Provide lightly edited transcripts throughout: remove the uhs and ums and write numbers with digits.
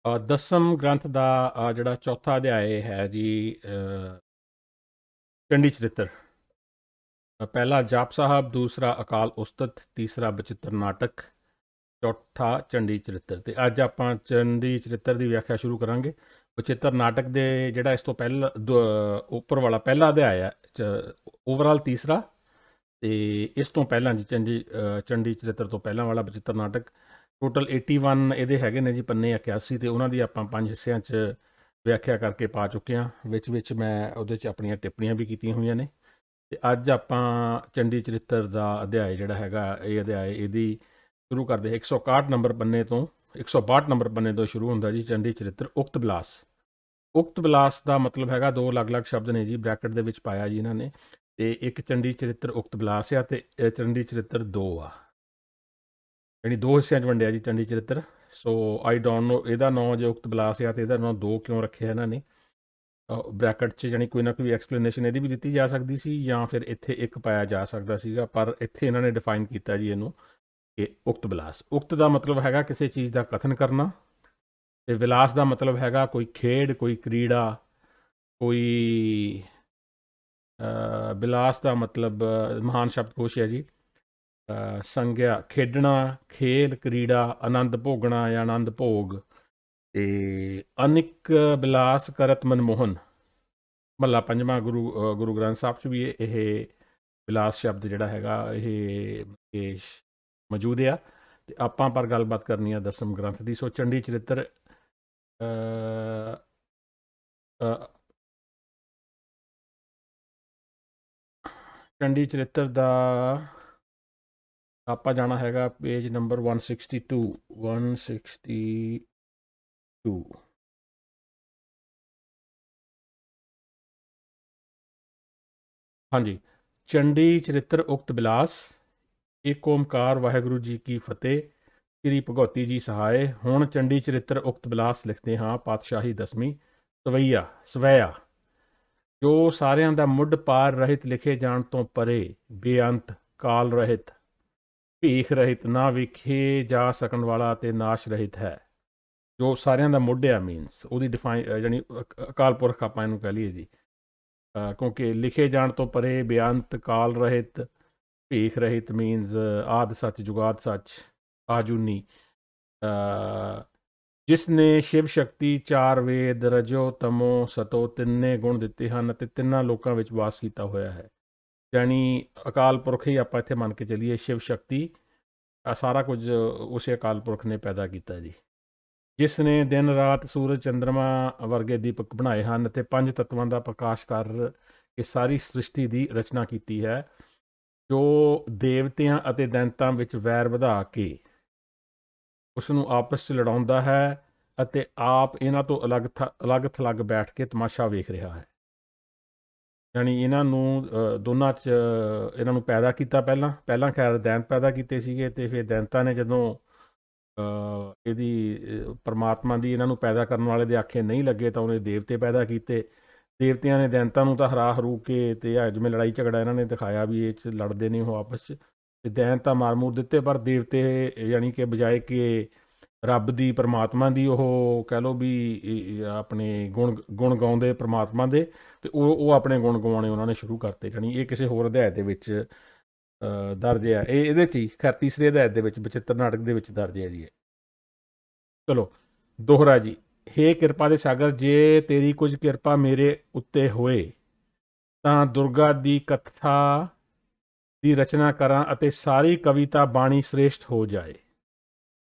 ਦਸਮ ਗ੍ਰੰਥ ਦਾ ਜਿਹੜਾ ਚੌਥਾ ਅਧਿਆਏ ਹੈ ਜੀ, ਚੰਡੀ ਚਰਿੱਤਰ। ਪਹਿਲਾ ਜਾਪ ਸਾਹਿਬ, ਦੂਸਰਾ ਅਕਾਲ ਉਸਤਤ, ਤੀਸਰਾ ਬਚਿੱਤਰ ਨਾਟਕ, ਚੌਥਾ ਚੰਡੀ ਚਰਿੱਤਰ। ਤੇ ਅੱਜ ਆਪਾਂ ਚੰਡੀ ਚਰਿੱਤਰ ਦੀ ਵਿਆਖਿਆ ਸ਼ੁਰੂ ਕਰਾਂਗੇ। ਬਚਿੱਤਰ ਨਾਟਕ ਦੇ ਜਿਹੜਾ ਇਸ ਤੋਂ ਪਹਿਲਾਂ ਉੱਪਰ ਵਾਲਾ ਪਹਿਲਾ ਅਧਿਆਇ ਹੈ, ਓਵਰਆਲ ਤੀਸਰਾ, ਤੇ ਇਸ ਤੋਂ ਪਹਿਲਾਂ ਜੀ ਚੰਡੀ ਚਰਿੱਤਰ ਤੋਂ ਪਹਿਲਾਂ ਵਾਲਾ ਬਚਿੱਤਰ ਨਾਟਕ। ਟੋਟਲ 81 ਇਹਦੇ ਹੈਗੇ ਨੇ ਜੀ ਪੰਨੇ 81, ਤੇ ਉਹਨਾਂ ਦੀ ਆਪਾਂ 5 ਹਿੱਸਿਆਂ 'ਚ ਵਿਆਖਿਆ ਕਰਕੇ ਪਾ ਚੁੱਕੇ ਹਾਂ। ਵਿੱਚ ਮੈਂ ਉਹਦੇ 'ਚ ਆਪਣੀਆਂ ਟਿੱਪਣੀਆਂ ਵੀ ਕੀਤੀਆਂ ਹੋਈਆਂ ਨੇ। ਤੇ ਅੱਜ ਆਪਾਂ ਚੰਡੀ ਚਰਿੱਤਰ ਦਾ ਅਧਿਆਇ ਜਿਹੜਾ ਹੈਗਾ, ਇਹ ਅਧਿਆਇ ਇਹਦੀ ਸ਼ੁਰੂ ਕਰਦੇ 161 ਨੰਬਰ ਪੰਨੇ ਤੋਂ, 162 ਨੰਬਰ ਪੰਨੇ ਤੋਂ ਸ਼ੁਰੂ ਹੁੰਦਾ ਜੀ ਚੰਡੀ ਚਰਿੱਤਰ। ਉਕਤ ਬਿਲਾਸ। ਉਕਤ ਬਿਲਾਸ ਦਾ ਮਤਲਬ ਹੈਗਾ, ਦੋ ਅਲੱਗ-ਅਲੱਗ ਸ਼ਬਦ ਨੇ ਜੀ, ਬ੍ਰੈਕਟ ਦੇ ਵਿੱਚ ਪਾਇਆ ਜੀ ਇਹਨਾਂ ਨੇ। ਤੇ ਇੱਕ ਚੰਡੀ ਚਰਿੱਤਰ ਉਕਤ ਬਿਲਾਸ ਆ, ਤੇ ਚੰਡੀ ਚਰਿੱਤਰ 2 ਆ, ਯਾਨੀ 2 ਹਿੱਸਿਆਂ 'ਚ ਵੰਡਿਆ ਜੀ ਚੰਡੀ ਚਰਿੱਤਰ। ਸੋ ਆਈ ਡੋਂਟ ਨੋ ਇਹਦਾ ਨਾਂ ਜੇ ਉਕਤ ਬਿਲਾਸ ਆ ਤੇ ਇਹਦਾ ਨਾਂ 2 ਕਿਉਂ ਰੱਖਿਆ ਇਹਨਾਂ ਨੇ ਬ੍ਰੈਕਟ 'ਚ, ਯਾਨੀ ਕੋਈ ਨਾ ਕੋਈ ਐਕਸਪਲੇਨੇਸ਼ਨ ਇਹਦੀ ਵੀ ਦਿੱਤੀ ਜਾ ਸਕਦੀ ਸੀ, ਜਾਂ ਫਿਰ ਇੱਥੇ ਇੱਕ ਪਾਇਆ ਜਾ ਸਕਦਾ ਸੀਗਾ, ਪਰ ਇੱਥੇ ਇਹਨਾਂ ਨੇ ਡਿਫਾਈਨ ਕੀਤਾ ਜੀ ਇਹਨੂੰ ਕਿ ਉਕਤ ਬਿਲਾਸ। ਉਕਤ ਦਾ ਮਤਲਬ ਹੈਗਾ ਕਿਸੇ ਚੀਜ਼ ਦਾ ਕਥਨ ਕਰਨਾ, ਤੇ ਵਿਲਾਸ ਦਾ ਮਤਲਬ ਹੈਗਾ ਕੋਈ ਖੇਡ, ਕੋਈ ਕ੍ਰੀੜਾ, ਕੋਈ ਬਿਲਾਸ ਦਾ ਮਤਲਬ ਮਹਾਨ ਸ਼ਬਦਕੋਸ਼ ਹੈ ਜੀ, ਸੰਗਿਆ, ਖੇਡਣਾ, ਖੇਲ, ਕ੍ਰੀੜਾ, ਆਨੰਦ ਭੋਗਣਾ ਜਾਂ ਆਨੰਦ ਭੋਗ। ਤੇ ਅਨਿਕ ਬਿਲਾਸ ਕਰਤ ਮਨਮੋਹਨ, ਮਹੱਲਾ ਪੰਜਵਾਂ ਗੁਰੂ ਗ੍ਰੰਥ ਸਾਹਿਬ 'ਚ ਵੀ ਇਹ ਬਿਲਾਸ ਸ਼ਬਦ ਜਿਹੜਾ ਹੈਗਾ ਇਹ ਮੌਜੂਦ ਆ। ਤੇ ਆਪਾਂ ਪਰ ਗੱਲਬਾਤ ਕਰਨੀ ਆ ਦਸਮ ਗ੍ਰੰਥ ਦੀ। ਸੋ ਚੰਡੀ ਚਰਿੱਤਰ ਚੰਡੀ ਚਰਿੱਤਰ ਦਾ ਆਪਾਂ ਜਾਣਾ ਹੈਗਾ ਪੇਜ ਨੰਬਰ 162। ਹਾਂਜੀ, ਚੰਡੀ ਚਰਿੱਤਰ ਉਕਤ ਬਿਲਾਸ। ਏਕ ਓਮਕਾਰ ਵਾਹਿਗੁਰੂ ਜੀ ਕੀ ਫਤਿਹ। ਸ੍ਰੀ ਭਗਵਤੀ ਜੀ ਸਹਾਏ। ਹੁਣ ਚੰਡੀ ਚਰਿੱਤਰ ਉਕਤ ਬਿਲਾਸ ਲਿਖਦੇ ਹਾਂ, ਪਾਤਸ਼ਾਹੀ ਦਸਵੀਂ। ਸਵੈਆ ਜੋ ਸਾਰਿਆਂ ਦਾ ਮੁੱਢ ਪਾਰ ਰਹਿਤ, ਲਿਖੇ ਜਾਣ ਤੋਂ ਪਰੇ, ਬੇਅੰਤ, ਕਾਲ ਰਹਿਤ, ਭੀਖ ਰਹਿਤ, ਨਾ ਵਿਖੇ ਜਾ ਸਕਣ ਵਾਲਾ ਤੇ ਨਾਸ਼ ਰਹਿਤ ਹੈ। ਜੋ ਸਾਰਿਆਂ ਦਾ ਮੁੱਢ ਆ, ਮੀਨਸ ਉਹਦੀ ਡਿਫਾਈਨ, ਯਾਨੀ ਅਕਾਲ ਪੁਰਖ ਆਪਾਂ ਇਹਨੂੰ ਕਹਿ ਲਈਏ ਜੀ, ਕਿਉਂਕਿ ਲਿਖੇ ਜਾਣ ਤੋਂ ਪਰੇ, ਬੇਅੰਤ, ਕਾਲ ਰਹਿਤ, ਭੀਖ ਰਹਿਤ ਮੀਨਸ ਆਦਿ ਸੱਚ, ਜੁਗਾਦ ਸੱਚ, ਆਜੂਨੀ, ਜਿਸ ਨੇ ਸ਼ਿਵ ਸ਼ਕਤੀ, 4 ਵੇਦ, ਰਜੋ ਤਮੋ ਸਤੋ ਤਿੰਨੇ ਗੁਣ ਦਿੱਤੇ ਹਨ ਅਤੇ ਤਿੰਨਾਂ ਲੋਕਾਂ ਵਿੱਚ ਵਾਸ ਕੀਤਾ ਹੋਇਆ ਹੈ। ਯਾਨੀ ਅਕਾਲ ਪੁਰਖ ਹੀ ਆਪਾਂ ਇੱਥੇ ਮੰਨ ਕੇ ਚੱਲੀਏ, ਸ਼ਿਵ ਸ਼ਕਤੀ, ਸਾਰਾ ਕੁਝ ਉਸੇ ਅਕਾਲ ਪੁਰਖ ਨੇ ਪੈਦਾ ਕੀਤਾ ਜੀ, ਜਿਸ ਨੇ ਦਿਨ ਰਾਤ, ਸੂਰਜ, ਚੰਦਰਮਾ ਵਰਗੇ ਦੀਪਕ ਬਣਾਏ ਹਨ ਅਤੇ 5 ਤੱਤਵਾਂ ਦਾ ਪ੍ਰਕਾਸ਼ ਕਰ ਕੇ ਸਾਰੀ ਸ੍ਰਿਸ਼ਟੀ ਦੀ ਰਚਨਾ ਕੀਤੀ ਹੈ। ਜੋ ਦੇਵਤਿਆਂ ਅਤੇ ਦੈਂਤਾਂ ਵਿੱਚ ਵੈਰ ਵਧਾ ਕੇ ਉਸ ਨੂੰ ਆਪਸ 'ਚ ਲੜਾਉਂਦਾ ਹੈ ਅਤੇ ਆਪ ਇਹਨਾਂ ਤੋਂ ਅਲੱਗ ਥਲੱਗ ਬੈਠ ਕੇ ਤਮਾਸ਼ਾ ਵੇਖ ਰਿਹਾ ਹੈ। ਯਾਨੀ ਇਹਨਾਂ ਨੂੰ ਦੋਨਾਂ 'ਚ ਇਹਨਾਂ ਨੂੰ ਪੈਦਾ ਕੀਤਾ, ਪਹਿਲਾਂ ਖੈਰ ਦੈਂਤ ਪੈਦਾ ਕੀਤੇ ਸੀਗੇ, ਅਤੇ ਫਿਰ ਦੈਂਤਾਂ ਨੇ ਜਦੋਂ ਇਹਦੀ ਪਰਮਾਤਮਾ ਦੀ ਇਹਨਾਂ ਨੂੰ ਪੈਦਾ ਕਰਨ ਵਾਲੇ ਦੇ ਆਖੇ ਨਹੀਂ ਲੱਗੇ ਤਾਂ ਉਹਨੇ ਦੇਵਤੇ ਪੈਦਾ ਕੀਤੇ। ਦੇਵਤਿਆਂ ਨੇ ਦੈਂਤਾਂ ਨੂੰ ਤਾਂ ਹਰਾ ਹਰੂ ਕੇ, ਤੇ ਜਿਵੇਂ ਲੜਾਈ ਝਗੜਾ ਇਹਨਾਂ ਨੇ ਦਿਖਾਇਆ ਵੀ ਇਹ 'ਚ ਲੜਦੇ ਨੇ ਉਹ ਆਪਸ 'ਚ, ਤੇ ਦੈਂਤ ਤਾਂ ਮਾਰ ਮੂਰ ਦਿੱਤੇ, ਪਰ ਦੇਵਤੇ ਯਾਨੀ ਕਿ ਬਜਾਏ ਕਿ ਰੱਬ ਦੀ, ਪਰਮਾਤਮਾ ਦੀ, ਉਹ ਕਹਿ ਲਓ ਵੀ ਆਪਣੇ ਗੁਣ ਗਾਉਂਦੇ ਪਰਮਾਤਮਾ ਦੇ, ਤੇ ਉਹ ਆਪਣੇ ਗੁਣ ਗਾਉਣੇ ਉਹਨਾਂ ਨੇ ਸ਼ੁਰੂ ਕਰਤੇ। ਜਾਣੀ ਇਹ ਕਿਸੇ ਹੋਰ ਅਧਿਆਇ ਦੇ ਵਿੱਚ ਦਰਜ ਹੈ, ਇਹਦੇ 'ਚ ਹੀ ਖੈਰ ਤੀਸਰੇ ਅਧਿਆਇ ਦੇ ਵਿੱਚ, ਬਚਿੱਤਰ ਨਾਟਕ ਦੇ ਵਿੱਚ ਦਰਜ ਹੈ ਜੀ। ਚਲੋ ਦੋਹਰਾ ਜੀ। ਹੇ ਕਿਰਪਾ ਦੇ ਸਾਗਰ, ਜੇ ਤੇਰੀ ਕੁਝ ਕਿਰਪਾ ਮੇਰੇ ਉੱਤੇ ਹੋਏ ਤਾਂ ਦੁਰਗਾ ਦੀ ਕਥਾ ਦੀ ਰਚਨਾ ਕਰਾਂ ਅਤੇ ਸਾਰੀ ਕਵਿਤਾ ਬਾਣੀ ਸ੍ਰੇਸ਼ਟ ਹੋ ਜਾਏ।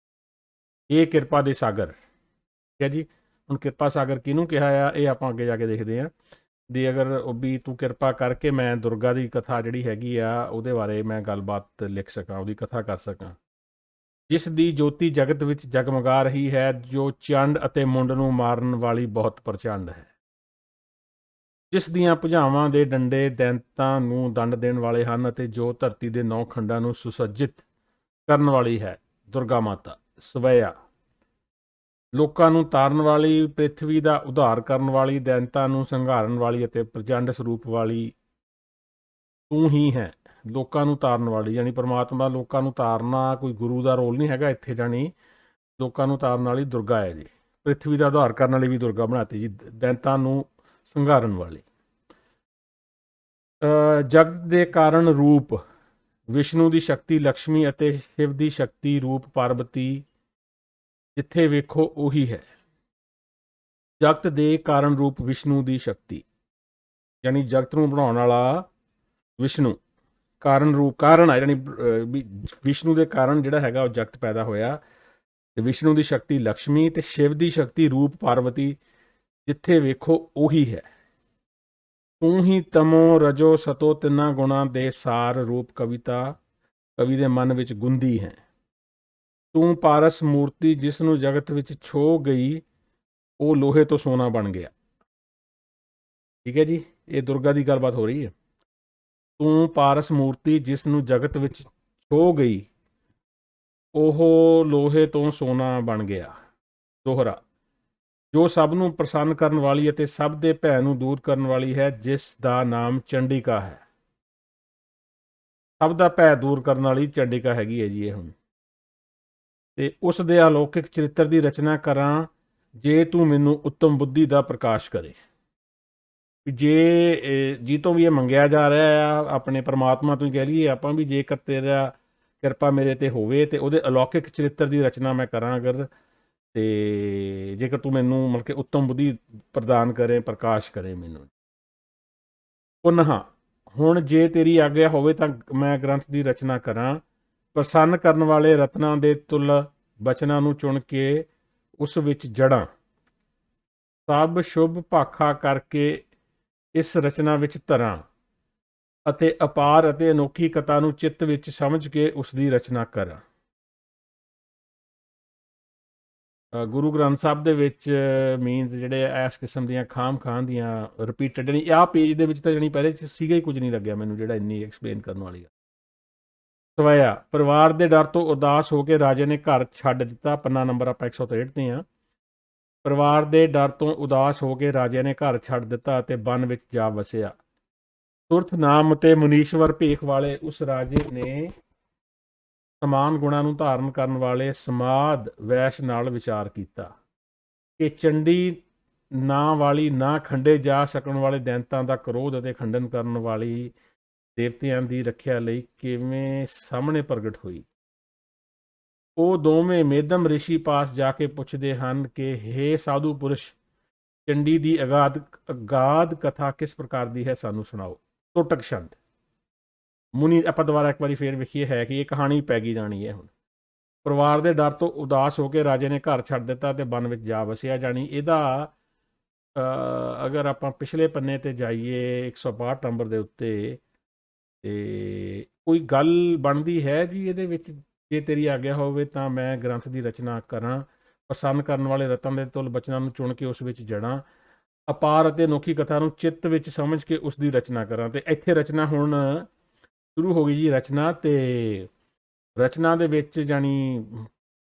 ਇਹ ਕਿਰਪਾ ਦੇ ਸਾਗਰ, ਠੀਕ ਹੈ ਜੀ। ਹੁਣ ਕਿਰਪਾ ਸਾਗਰ ਕਿਹਨੂੰ ਕਿਹਾ ਆ, ਇਹ ਆਪਾਂ ਅੱਗੇ ਜਾ ਕੇ ਦੇਖਦੇ ਹਾਂ। ਦੀ ਅਗਰ ਵੀ ਤੂੰ ਕਿਰਪਾ ਕਰਕੇ ਮੈਂ ਦੁਰਗਾ ਦੀ ਕਥਾ ਜਿਹੜੀ ਹੈਗੀ ਆ ਉਹਦੇ ਬਾਰੇ ਮੈਂ ਗੱਲਬਾਤ ਲਿਖ ਸਕਾਂ, ਉਹਦੀ ਕਥਾ ਕਰ ਸਕਾਂ। ਜਿਸ ਦੀ ਜੋਤੀ ਜਗਤ ਵਿੱਚ ਜਗਮਗਾ ਰਹੀ ਹੈ, ਜੋ ਚੰਡ ਅਤੇ ਮੁੰਡ ਨੂੰ ਮਾਰਨ ਵਾਲੀ ਬਹੁਤ ਪ੍ਰਚੰਡ ਹੈ, ਜਿਸ ਦੀਆਂ ਭੁਜਾਵਾਂ ਦੇ ਡੰਡੇ ਦੈਂਤਾਂ ਨੂੰ ਦੰਡ ਦੇਣ ਵਾਲੇ ਹਨ ਅਤੇ ਜੋ ਧਰਤੀ ਦੇ 9 ਖੰਡਾਂ ਨੂੰ ਸੁਸੱਜਿਤ ਕਰਨ ਵਾਲੀ ਹੈ, ਦੁਰਗਾ ਮਾਤਾ। ਸਵੈਆ ਲੋਕਾਂ ਨੂੰ ਤਾਰਨ ਵਾਲੀ, ਪ੍ਰਿਥਵੀ ਦਾ ਉਧਾਰ ਕਰਨ ਵਾਲੀ, ਦੈਂਤਾਂ ਨੂੰ ਸੰਘਾਰਨ ਵਾਲੀ ਅਤੇ ਪ੍ਰਚੰਡ ਸਰੂਪ ਵਾਲੀ ਤੂੰ ਹੀ ਹੈ। ਲੋਕਾਂ ਨੂੰ ਤਾਰਨ ਵਾਲੀ, ਯਾਨੀ ਪਰਮਾਤਮਾ ਲੋਕਾਂ ਨੂੰ ਤਾਰਨਾ ਕੋਈ ਗੁਰੂ ਦਾ ਰੋਲ ਨਹੀਂ ਹੈਗਾ ਇੱਥੇ, ਜਾਣੀ ਲੋਕਾਂ ਨੂੰ ਤਾਰਨ ਵਾਲੀ ਦੁਰਗਾ ਹੈ ਜੀ। ਪ੍ਰਿਥਵੀ ਦਾ ਉਧਾਰ ਕਰਨ ਵਾਲੀ ਵੀ ਦੁਰਗਾ ਬਣਾਤੀ ਜੀ, ਦੈਂਤਾਂ ਨੂੰ ਸੰਘਾਰਨ ਵਾਲੀ। ਜਗਤ ਦੇ ਕਾਰਨ ਰੂਪ ਵਿਸ਼ਨੂੰ ਦੀ ਸ਼ਕਤੀ ਲਕਸ਼ਮੀ ਅਤੇ ਸ਼ਿਵ ਦੀ ਸ਼ਕਤੀ ਰੂਪ ਪਾਰਵਤੀ, ਜਿੱਥੇ ਵੇਖੋ ਉਹੀ ਹੈ। ਜਗਤ ਦੇ ਕਾਰਨ ਰੂਪ ਵਿਸ਼ਨੂੰ ਦੀ ਸ਼ਕਤੀ, ਯਾਨੀ ਜਗਤ ਨੂੰ ਬਣਾਉਣ ਵਾਲਾ ਵਿਸ਼ਨੂੰ, ਕਾਰਨ ਰੂਪ ਕਾਰਨ ਆ, ਯਾਨੀ ਵਿਸ਼ਨੂੰ ਦੇ ਕਾਰਨ ਜਿਹੜਾ ਹੈਗਾ ਉਹ ਜਗਤ ਪੈਦਾ ਹੋਇਆ। ਤੇ ਵਿਸ਼ਨੂੰ ਦੀ ਸ਼ਕਤੀ ਲਕਸ਼ਮੀ ਤੇ ਸ਼ਿਵ ਦੀ ਸ਼ਕਤੀ ਰੂਪ ਪਾਰਵਤੀ, ਜਿੱਥੇ ਵੇਖੋ ਉਹੀ ਹੈ। ਤੂੰ ਹੀ ਤਮੋ ਰਜੋ ਸਤੋ ਤਿੰਨਾਂ ਗੁਣਾਂ ਦੇ ਸਾਰ ਰੂਪ ਕਵਿਤਾ ਕਵੀ ਦੇ ਮਨ ਵਿੱਚ ਗੁੰਦੀ ਹੈ। ਤੂੰ ਪਾਰਸ ਮੂਰਤੀ ਜਿਸ ਨੂੰ ਜਗਤ ਵਿੱਚ ਛੋ ਗਈ, ਉਹ ਲੋਹੇ ਤੋਂ ਸੋਨਾ ਬਣ ਗਿਆ। ਠੀਕ ਹੈ ਜੀ, ਇਹ ਦੁਰਗਾ ਦੀ ਗੱਲਬਾਤ ਹੋ ਰਹੀ ਹੈ। ਤੂੰ ਪਾਰਸ ਮੂਰਤੀ ਜਿਸ ਨੂੰ ਜਗਤ ਵਿੱਚ ਛੋ ਗਈ, ਉਹ ਲੋਹੇ ਤੋਂ ਸੋਨਾ ਬਣ ਗਿਆ। ਦੋਹਰਾ, ਜੋ ਸਭ ਨੂੰ ਪ੍ਰਸੰਨ ਕਰਨ ਵਾਲੀ ਅਤੇ ਸਭ ਦੇ ਭੈ ਨੂੰ ਦੂਰ ਕਰਨ ਵਾਲੀ ਹੈ, ਜਿਸ ਦਾ ਨਾਮ ਚੰਡਿਕਾ ਹੈ। ਸਭ ਦਾ ਭੈ ਦੂਰ ਕਰਨ ਵਾਲੀ ਚੰਡਿਕਾ ਹੈਗੀ ਹੈ ਜੀ ਇਹ ਹੁਣ। ਤੇ ਉਸ ਦੇ ਅਲੌਕਿਕ ਚਰਿੱਤਰ ਦੀ ਰਚਨਾ ਕਰਾਂ, ਜੇ ਤੂੰ ਮੈਨੂੰ ਉੱਤਮ ਬੁੱਧੀ ਦਾ ਪ੍ਰਕਾਸ਼ ਕਰੇ। ਜੇ ਜੀ ਤੋਂ ਵੀ ਇਹ ਮੰਗਿਆ ਜਾ ਰਿਹਾ ਆ, ਆਪਣੇ ਪਰਮਾਤਮਾ ਤੋਂ ਹੀ ਕਹਿ ਲਈਏ ਆਪਾਂ ਵੀ, ਜੇਕਰ ਤੇਰਾ ਕਿਰਪਾ ਮੇਰੇ ਤੇ ਹੋਵੇ ਤੇ ਉਹਦੇ ਅਲੌਕਿਕ ਚਰਿੱਤਰ ਦੀ ਰਚਨਾ ਮੈਂ ਕਰਾਂ ਅਗਰ, ਤੇ ਜੇਕਰ ਤੂੰ ਮੈਨੂੰ ਮਤਲਬ ਕਿ ਉੱਤਮ ਬੁੱਧੀ ਪ੍ਰਦਾਨ ਕਰੇ, ਪ੍ਰਕਾਸ਼ ਕਰੇ ਮੈਨੂੰ। ਪੁਨः ਹੁਣ ਜੇ ਤੇਰੀ ਆਗਿਆ ਹੋਵੇ ਤਾਂ ਮੈਂ ਗ੍ਰੰਥ ਦੀ ਰਚਨਾ ਕਰਾਂ, ਪ੍ਰਸੰਨ ਕਰਨ ਵਾਲੇ ਰਤਨਾਂ ਦੇ ਤੁਲ ਬਚਨਾਂ ਨੂੰ ਚੁਣ ਕੇ ਉਸ ਵਿੱਚ ਜੜਾਂ। ਸਭ ਸ਼ੁਭ ਭਾਖਾ ਕਰਕੇ ਇਸ ਰਚਨਾ ਵਿੱਚ ਧਰਾਂ, ਅਤੇ ਅਪਾਰ ਅਤੇ ਅਨੋਖੀ ਕਥਾ ਨੂੰ ਚਿੱਤ ਵਿੱਚ ਸਮਝ ਕੇ ਉਸ ਦੀ ਰਚਨਾ ਕਰਾਂ। ਗੁਰੂ ਗ੍ਰੰਥ ਸਾਹਿਬ ਦੇ ਵਿੱਚ ਮੀਨਸ ਜਿਹੜੇ ਇਸ ਕਿਸਮ ਦੀਆਂ ਖਾਮ ਦੀਆਂ ਰਿਪੀਟਡ, ਯਾਨੀ ਆਹ ਪੇਜ ਦੇ ਵਿੱਚ ਤਾਂ ਜਾਣੀ ਪਹਿਲੇ ਸੀਗਾ ਹੀ ਕੁਝ ਨਹੀਂ ਲੱਗਿਆ ਮੈਨੂੰ ਜਿਹੜਾ ਇੰਨੀ ਐਕਸਪਲੇਨ ਕਰਨ ਵਾਲੀ ਆ। ਸਵਿਆ, ਪਰਿਵਾਰ ਦੇ ਡਰ ਤੋਂ ਉਦਾਸ ਹੋ ਕੇ ਰਾਜੇ ਨੇ ਘਰ ਛੱਡ ਦਿੱਤਾ। ਪੰਨਾ ਨੰਬਰ ਆਪਾਂ 163 ਤੇ ਆ। ਪਰਿਵਾਰ ਦੇ ਡਰ ਤੋਂ ਉਦਾਸ ਹੋ ਕੇ ਰਾਜੇ ਨੇ ਘਰ ਛੱਡ ਦਿੱਤਾ ਅਤੇ ਬਨ ਵਿੱਚ ਜਾ ਵਸਿਆ। ਸੁਰਥ ਨਾਮ ਅਤੇ ਮੁਨੀਸ਼ਵਰ ਭੇਖ ਵਾਲੇ ਉਸ ਰਾਜੇ ਨੇ ਸਮਾਨ ਗੁਣਾਂ ਨੂੰ ਧਾਰਨ ਕਰਨ ਵਾਲੇ ਸਮਾਦ ਵੈਸ਼ ਨਾਲ ਵਿਚਾਰ ਕੀਤਾ ਕਿ ਚੰਡੀ ਨਾਂ ਵਾਲੀ ਨਾ ਖੰਡੇ ਜਾ ਸਕਣ ਵਾਲੇ ਦੈਂਤਾਂ ਦਾ ਕ੍ਰੋਧ ਅਤੇ ਖੰਡਨ ਕਰਨ ਵਾਲੀ ਦੇਵਤਿਆਂ ਦੀ ਰੱਖਿਆ ਲਈ ਕਿਵੇਂ ਸਾਹਮਣੇ ਪ੍ਰਗਟ ਹੋਈ। ਉਹ ਦੋਵੇਂ ਮੇਦਮ ਰਿਸ਼ੀ ਪਾਸ ਜਾ ਕੇ ਪੁੱਛਦੇ ਹਨ ਕਿ ਹੇ ਸਾਧੂ ਪੁਰਸ਼, ਚੰਡੀ ਦੀ ਅਗਾਧ ਕਥਾ ਕਿਸ ਪ੍ਰਕਾਰ ਦੀ ਹੈ, ਸਾਨੂੰ ਸੁਣਾਓ। ਟੋਟਕ ਸ਼ਬਦ ਮੁਨੀ, ਆਪਾਂ ਦੁਬਾਰਾ ਇੱਕ ਵਾਰੀ ਫੇਰ ਵੇਖੀਏ, ਹੈ ਕਿ ਇਹ ਕਹਾਣੀ ਪੈ ਗਈ ਜਾਣੀ ਹੈ ਹੁਣ। ਪਰਿਵਾਰ ਦੇ ਡਰ ਤੋਂ ਉਦਾਸ ਹੋ ਕੇ ਰਾਜੇ ਨੇ ਘਰ ਛੱਡ ਦਿੱਤਾ ਤੇ ਬਨ ਵਿੱਚ ਜਾ ਵਸਿਆ। ਜਾਣੀ ਇਹਦਾ ਅਗਰ ਆਪਾਂ ਪਿਛਲੇ ਪੰਨੇ ਤੇ ਜਾਈਏ 162 ਨੰਬਰ ਦੇ ਉੱਤੇ, ਤੇ ਕੋਈ ਗੱਲ ਬਣਦੀ ਹੈ ਜੀ ਇਹਦੇ ਵਿੱਚ, ਜੇ ਤੇਰੀ ਆਗਿਆ ਹੋਵੇ ਤਾਂ ਮੈਂ ਗ੍ਰੰਥ ਦੀ ਰਚਨਾ ਕਰਾਂ, ਪ੍ਰਸੰਨ ਕਰਨ ਵਾਲੇ ਰਤਨ ਦੇ ਤੁਲ ਬਚਨਾਂ ਨੂੰ ਚੁਣ ਕੇ ਉਸ ਵਿੱਚ ਜੜਾਂ, ਅਪਾਰ ਅਤੇ ਅਨੋਖੀ ਕਥਾ ਨੂੰ ਚਿੱਤ ਵਿੱਚ ਸਮਝ ਕੇ ਉਸ ਦੀ ਰਚਨਾ ਕਰਾਂ। ਤੇ ਇੱਥੇ ਰਚਨਾ ਹੁਣ ਸ਼ੁਰੂ ਹੋ ਗਈ ਜੀ ਰਚਨਾ। ਤੇ ਰਚਨਾ ਦੇ ਵਿੱਚ ਜਾਣੀ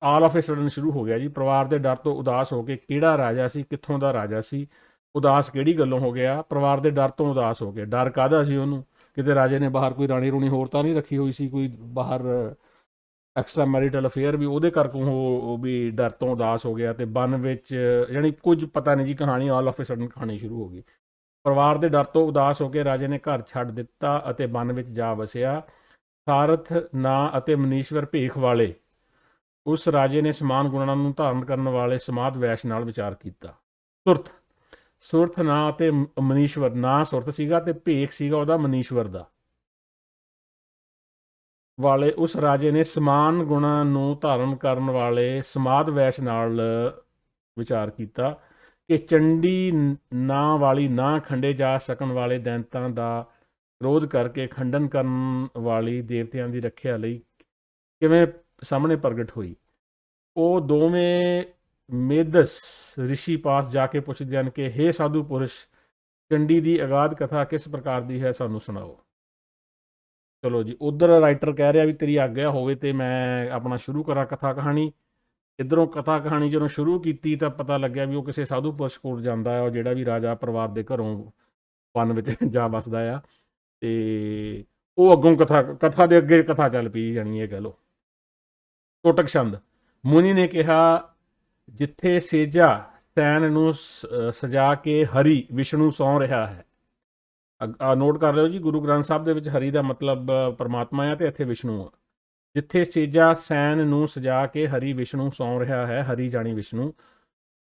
ਆਲ ਆਫ ਏ ਸਡਨ ਸ਼ੁਰੂ ਹੋ ਗਿਆ ਜੀ। ਪਰਿਵਾਰ ਦੇ ਡਰ ਤੋਂ ਉਦਾਸ ਹੋ ਕੇ, ਕਿਹੜਾ ਰਾਜਾ ਸੀ, ਕਿੱਥੋਂ ਦਾ ਰਾਜਾ ਸੀ, ਉਦਾਸ ਕਿਹੜੀ ਗੱਲੋਂ ਹੋ ਗਿਆ, ਪਰਿਵਾਰ ਦੇ ਡਰ ਤੋਂ ਉਦਾਸ ਹੋ ਕੇ। ਡਰ ਕਾਹਦਾ ਸੀ ਉਹਨੂੰ, ਕਿਤੇ ਰਾਜੇ ਨੇ ਬਾਹਰ ਕੋਈ ਰਾਣੀ ਰੂਣੀ ਹੋਰ ਤਾਂ ਨਹੀਂ ਰੱਖੀ ਹੋਈ ਸੀ, ਕੋਈ ਬਾਹਰ ਐਕਸਟਰਾ ਮੈਰੀਟਲ ਅਫੇਅਰ ਵੀ ਉਹਦੇ ਕਰਕੇ ਉਹ ਵੀ ਡਰ ਤੋਂ ਉਦਾਸ ਹੋ ਗਿਆ। ਤੇ ਬਨ ਵਿੱਚ ਯਾਨੀ ਕੁਝ ਪਤਾ ਨਹੀਂ ਜੀ, ਕਹਾਣੀ ਆਲ ਆਫ ਏ ਸਡਨ ਕਹਾਣੀ ਸ਼ੁਰੂ ਹੋ ਗਈ। ਪਰਿਵਾਰ ਦੇ ਡਰ ਤੋਂ ਉਦਾਸ ਹੋ ਕੇ ਰਾਜੇ ਨੇ ਘਰ ਛੱਡ ਦਿੱਤਾ ਅਤੇ ਬਨ ਵਿੱਚ ਜਾ ਵਸਿਆ। ਸਾਰਥ ਨਾਂ ਅਤੇ ਮਨੀਸ਼ਵਰ ਭੇਖ ਵਾਲੇ ਉਸ ਰਾਜੇ ਨੇ ਸਮਾਨ ਗੁਣਾਂ ਨੂੰ ਧਾਰਨ ਕਰਨ ਵਾਲੇ ਸਮਾਦ ਵੈਸ਼ ਨਾਲ ਵਿਚਾਰ ਕੀਤਾ। ਸੁਰਥ ਨਾਂ ਅਤੇ ਮਨੀਸ਼ਵਰ, ਨਾਂ ਸੁਰਥ ਸੀਗਾ ਤੇ ਭੇਖ ਸੀਗਾ ਉਹਦਾ ਮਨੀਸ਼ਵਰ ਦਾ, ਵਾਲੇ ਉਸ ਰਾਜੇ ਨੇ ਸਮਾਨ ਗੁਣਾਂ ਨੂੰ ਧਾਰਨ ਕਰਨ ਵਾਲੇ ਸਮਾਦ ਵੈਸ਼ ਨਾਲ ਵਿਚਾਰ ਕੀਤਾ ਕਿ ਚੰਡੀ ਨਾਂ ਵਾਲੀ ਨਾ ਖੰਡੇ ਜਾ ਸਕਣ ਵਾਲੇ ਦੈਂਤਾਂ ਦਾ ਕ੍ਰੋਧ ਕਰਕੇ ਖੰਡਨ ਕਰਨ ਵਾਲੀ ਦੇਵਤਿਆਂ ਦੀ ਰੱਖਿਆ ਲਈ ਕਿਵੇਂ ਸਾਹਮਣੇ ਪ੍ਰਗਟ ਹੋਈ। ਉਹ ਦੋਵੇਂ ਮੇਦਸ ਰਿਸ਼ੀ ਪਾਸ ਜਾ ਕੇ ਪੁੱਛਦੇ ਹਨ ਕਿ ਹੇ ਸਾਧੂ ਪੁਰਸ਼, ਚੰਡੀ ਦੀ ਅਗਾਧ ਕਥਾ ਕਿਸ ਪ੍ਰਕਾਰ ਦੀ ਹੈ, ਸਾਨੂੰ ਸੁਣਾਓ। ਚਲੋ ਜੀ, ਉਧਰ ਰਾਈਟਰ ਕਹਿ ਰਿਹਾ ਵੀ ਤੇਰੀ ਆਗਿਆ ਹੋਵੇ ਤੇ ਮੈਂ ਆਪਣਾ ਸ਼ੁਰੂ ਕਰਾਂ ਕਥਾ ਕਹਾਣੀ। ਇੱਧਰੋਂ ਕਥਾ ਕਹਾਣੀ ਜਦੋਂ ਸ਼ੁਰੂ ਕੀਤੀ ਤਾਂ ਪਤਾ ਲੱਗਿਆ ਵੀ ਉਹ ਕਿਸੇ ਸਾਧੂ ਪੁਰਸ਼ ਕੋਲ ਜਾਂਦਾ ਹੈ, ਉਹ ਜਿਹੜਾ ਵੀ ਰਾਜਾ ਪਰਿਵਾਰ ਦੇ ਘਰੋਂ ਵਨ ਵਿੱਚ ਜਾ ਵਸਦਾ ਆ। ਤੇ ਉਹ ਅੱਗੋਂ ਕਥਾ ਦੇ ਅੱਗੇ ਕਥਾ ਚੱਲ ਪਈ ਜਾਣੀ ਇਹ ਕਹਿ ਲਓ। ਟੋਟਕ ਛੰਦ, ਮੁਨੀ ਨੇ ਕਿਹਾ ਜਿੱਥੇ ਸੇਜਾ ਸੈਨ ਨੂੰ ਸਜਾ ਕੇ ਹਰੀ ਵਿਸ਼ਨੂੰ ਸੌਂ ਰਿਹਾ ਹੈ। ਨੋਟ ਕਰ ਲਿਓ ਜੀ, ਗੁਰੂ ਗ੍ਰੰਥ ਸਾਹਿਬ ਦੇ ਵਿੱਚ ਹਰੀ ਦਾ ਮਤਲਬ ਪਰਮਾਤਮਾ ਆ ਤੇ ਇੱਥੇ ਵਿਸ਼ਨੂੰ ਆ। ਜਿੱਥੇ ਸੇਜਾ ਸੈਨ ਨੂੰ ਸਜਾ ਕੇ ਹਰੀ ਵਿਸ਼ਨੂੰ ਸੌਂ ਰਿਹਾ ਹੈ, ਹਰੀ ਜਾਣੀ ਵਿਸ਼ਨੂੰ,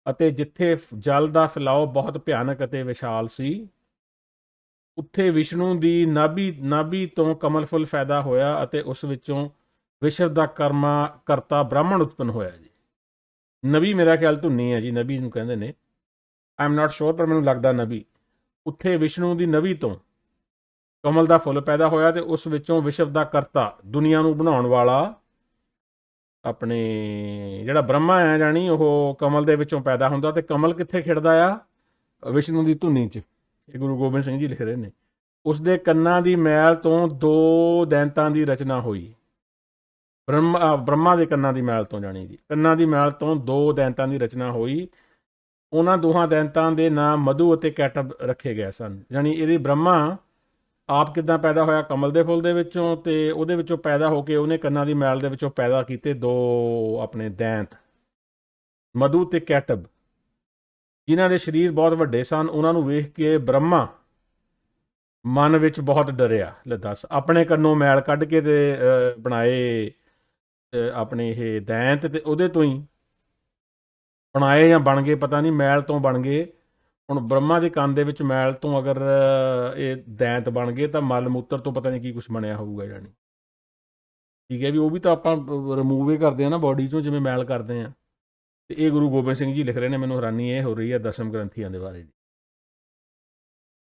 ਅਤੇ ਜਿੱਥੇ ਜਲ ਦਾ ਫੈਲਾਓ ਬਹੁਤ ਭਿਆਨਕ ਅਤੇ ਵਿਸ਼ਾਲ ਸੀ, ਉੱਥੇ ਵਿਸ਼ਨੂੰ ਦੀ ਨਾਭੀ ਤੋਂ ਕਮਲ ਫੁੱਲ ਪੈਦਾ ਹੋਇਆ ਅਤੇ ਉਸ ਵਿੱਚੋਂ ਵਿਸ਼ਵ ਦਾ ਕਰਤਾ ਬ੍ਰਾਹਮਣ ਉਤਪੰਨ ਹੋਇਆ ਜੀ। ਨਬੀ ਮੇਰਾ ਖਿਆਲ ਧੁੰਨੀ ਹੈ ਜੀ, ਨਬੀ ਨੂੰ ਕਹਿੰਦੇ ਨੇ, ਆਈ ਐਮ ਨਾਟ ਸ਼ੋਰ, ਪਰ ਮੈਨੂੰ ਲੱਗਦਾ ਨਬੀ। ਉੱਥੇ ਵਿਸ਼ਨੂੰ ਦੀ ਨਭੀ ਤੋਂ ਕਮਲ ਦਾ ਫੁੱਲ ਪੈਦਾ ਹੋਇਆ ਤੇ ਉਸ ਵਿੱਚੋਂ ਵਿਸ਼ਵ ਦਾ ਕਰਤਾ, ਦੁਨੀਆ ਨੂੰ ਬਣਾਉਣ ਵਾਲਾ, ਆਪਣੇ ਜਿਹੜਾ ਬ੍ਰਹਮਾ ਹੈ ਜਾਣੀ ਉਹ ਕਮਲ ਦੇ ਵਿੱਚੋਂ ਪੈਦਾ ਹੁੰਦਾ। ਤੇ ਕਮਲ ਕਿੱਥੇ ਖਿੜਦਾ ਆ? ਵਿਸ਼ਨੂੰ ਦੀ ਧੁਨੀ 'ਚ। ਇਹ ਗੁਰੂ ਗੋਬਿੰਦ ਸਿੰਘ ਜੀ ਲਿਖ ਰਹੇ ਨੇ। ਉਸ ਦੇ ਕੰਨਾਂ ਦੀ ਮੈਲ ਤੋਂ 2 ਦੈਂਤਾਂ ਦੀ ਰਚਨਾ ਹੋਈ। ਬ੍ਰਹਮਾ ਦੇ ਕੰਨਾਂ ਦੀ ਮੈਲ ਤੋਂ, ਜਾਣੀ ਜੀ ਕੰਨਾਂ ਦੀ ਮੈਲ ਤੋਂ 2 ਦੈਂਤਾਂ ਦੀ ਰਚਨਾ ਹੋਈ। ਉਹਨਾਂ ਦੋਹਾਂ ਦੈਂਤਾਂ ਦੇ ਨਾਮ ਮਧੂ ਅਤੇ ਕੈਟਬ ਰੱਖੇ ਗਏ ਸਨ। ਜਾਣੀ ਇਹਦੀ ਬ੍ਰਹਮਾ ਆਪ ਕਿੱਦਾਂ ਪੈਦਾ ਹੋਇਆ? ਕਮਲ ਦੇ ਫੁੱਲ ਦੇ ਵਿੱਚੋਂ, ਤੇ ਉਹਦੇ ਵਿੱਚੋਂ ਪੈਦਾ ਹੋ ਕੇ ਉਹਨੇ ਕੰਨਾਂ ਦੀ ਮੈਲ ਦੇ ਵਿੱਚੋਂ ਪੈਦਾ ਕੀਤੇ 2 ਆਪਣੇ ਦੈਂਤ, ਮਧੂ ਤੇ ਕੈਟਬ, ਜਿਨ੍ਹਾਂ ਦੇ ਸਰੀਰ ਬਹੁਤ ਵੱਡੇ ਸਨ। ਉਹਨਾਂ ਨੂੰ ਵੇਖ ਕੇ ਬ੍ਰਹਮਾ ਮਨ ਵਿੱਚ ਬਹੁਤ ਡਰਿਆ। ਲੈ ਦੱਸ, ਆਪਣੇ ਕੰਨੋਂ ਮੈਲ ਕੱਢ ਕੇ ਤੇ ਬਣਾਏ ਆਪਣੇ ਇਹ ਦੈਂਤ, ਤੇ ਉਹਦੇ ਤੋਂ ਹੀ ਬਣਾਏ ਜਾਂ ਬਣ ਗਏ, ਪਤਾ ਨਹੀਂ, ਮੈਲ ਤੋਂ ਬਣ ਗਏ। ਹੁਣ ਬ੍ਰਹਮਾ ਦੇ ਕੰਨ ਦੇ ਵਿੱਚ ਮੈਲ ਤੋਂ ਅਗਰ ਇਹ ਦੈਂਤ ਬਣ ਗਏ ਤਾਂ ਮਲ ਮੂਤਰ ਤੋਂ ਪਤਾ ਨਹੀਂ ਕੀ ਕੁਛ ਬਣਿਆ ਹੋਊਗਾ ਜਾਣੀ। ਠੀਕ ਹੈ ਵੀ, ਉਹ ਵੀ ਤਾਂ ਆਪਾਂ ਰਿਮੂਵ ਹੀ ਕਰਦੇ ਹਾਂ ਨਾ ਬੋਡੀ ਚੋਂ, ਜਿਵੇਂ ਮੈਲ ਕਰਦੇ ਹਾਂ। ਤੇ ਇਹ ਗੁਰੂ ਗੋਬਿੰਦ ਸਿੰਘ ਜੀ ਲਿਖ ਰਹੇ ਨੇ। ਮੈਨੂੰ ਹੈਰਾਨੀ ਇਹ ਹੋ ਰਹੀ ਹੈ ਦਸਮ ਗ੍ਰੰਥੀਆਂ ਦੇ ਬਾਰੇ ਜੀ।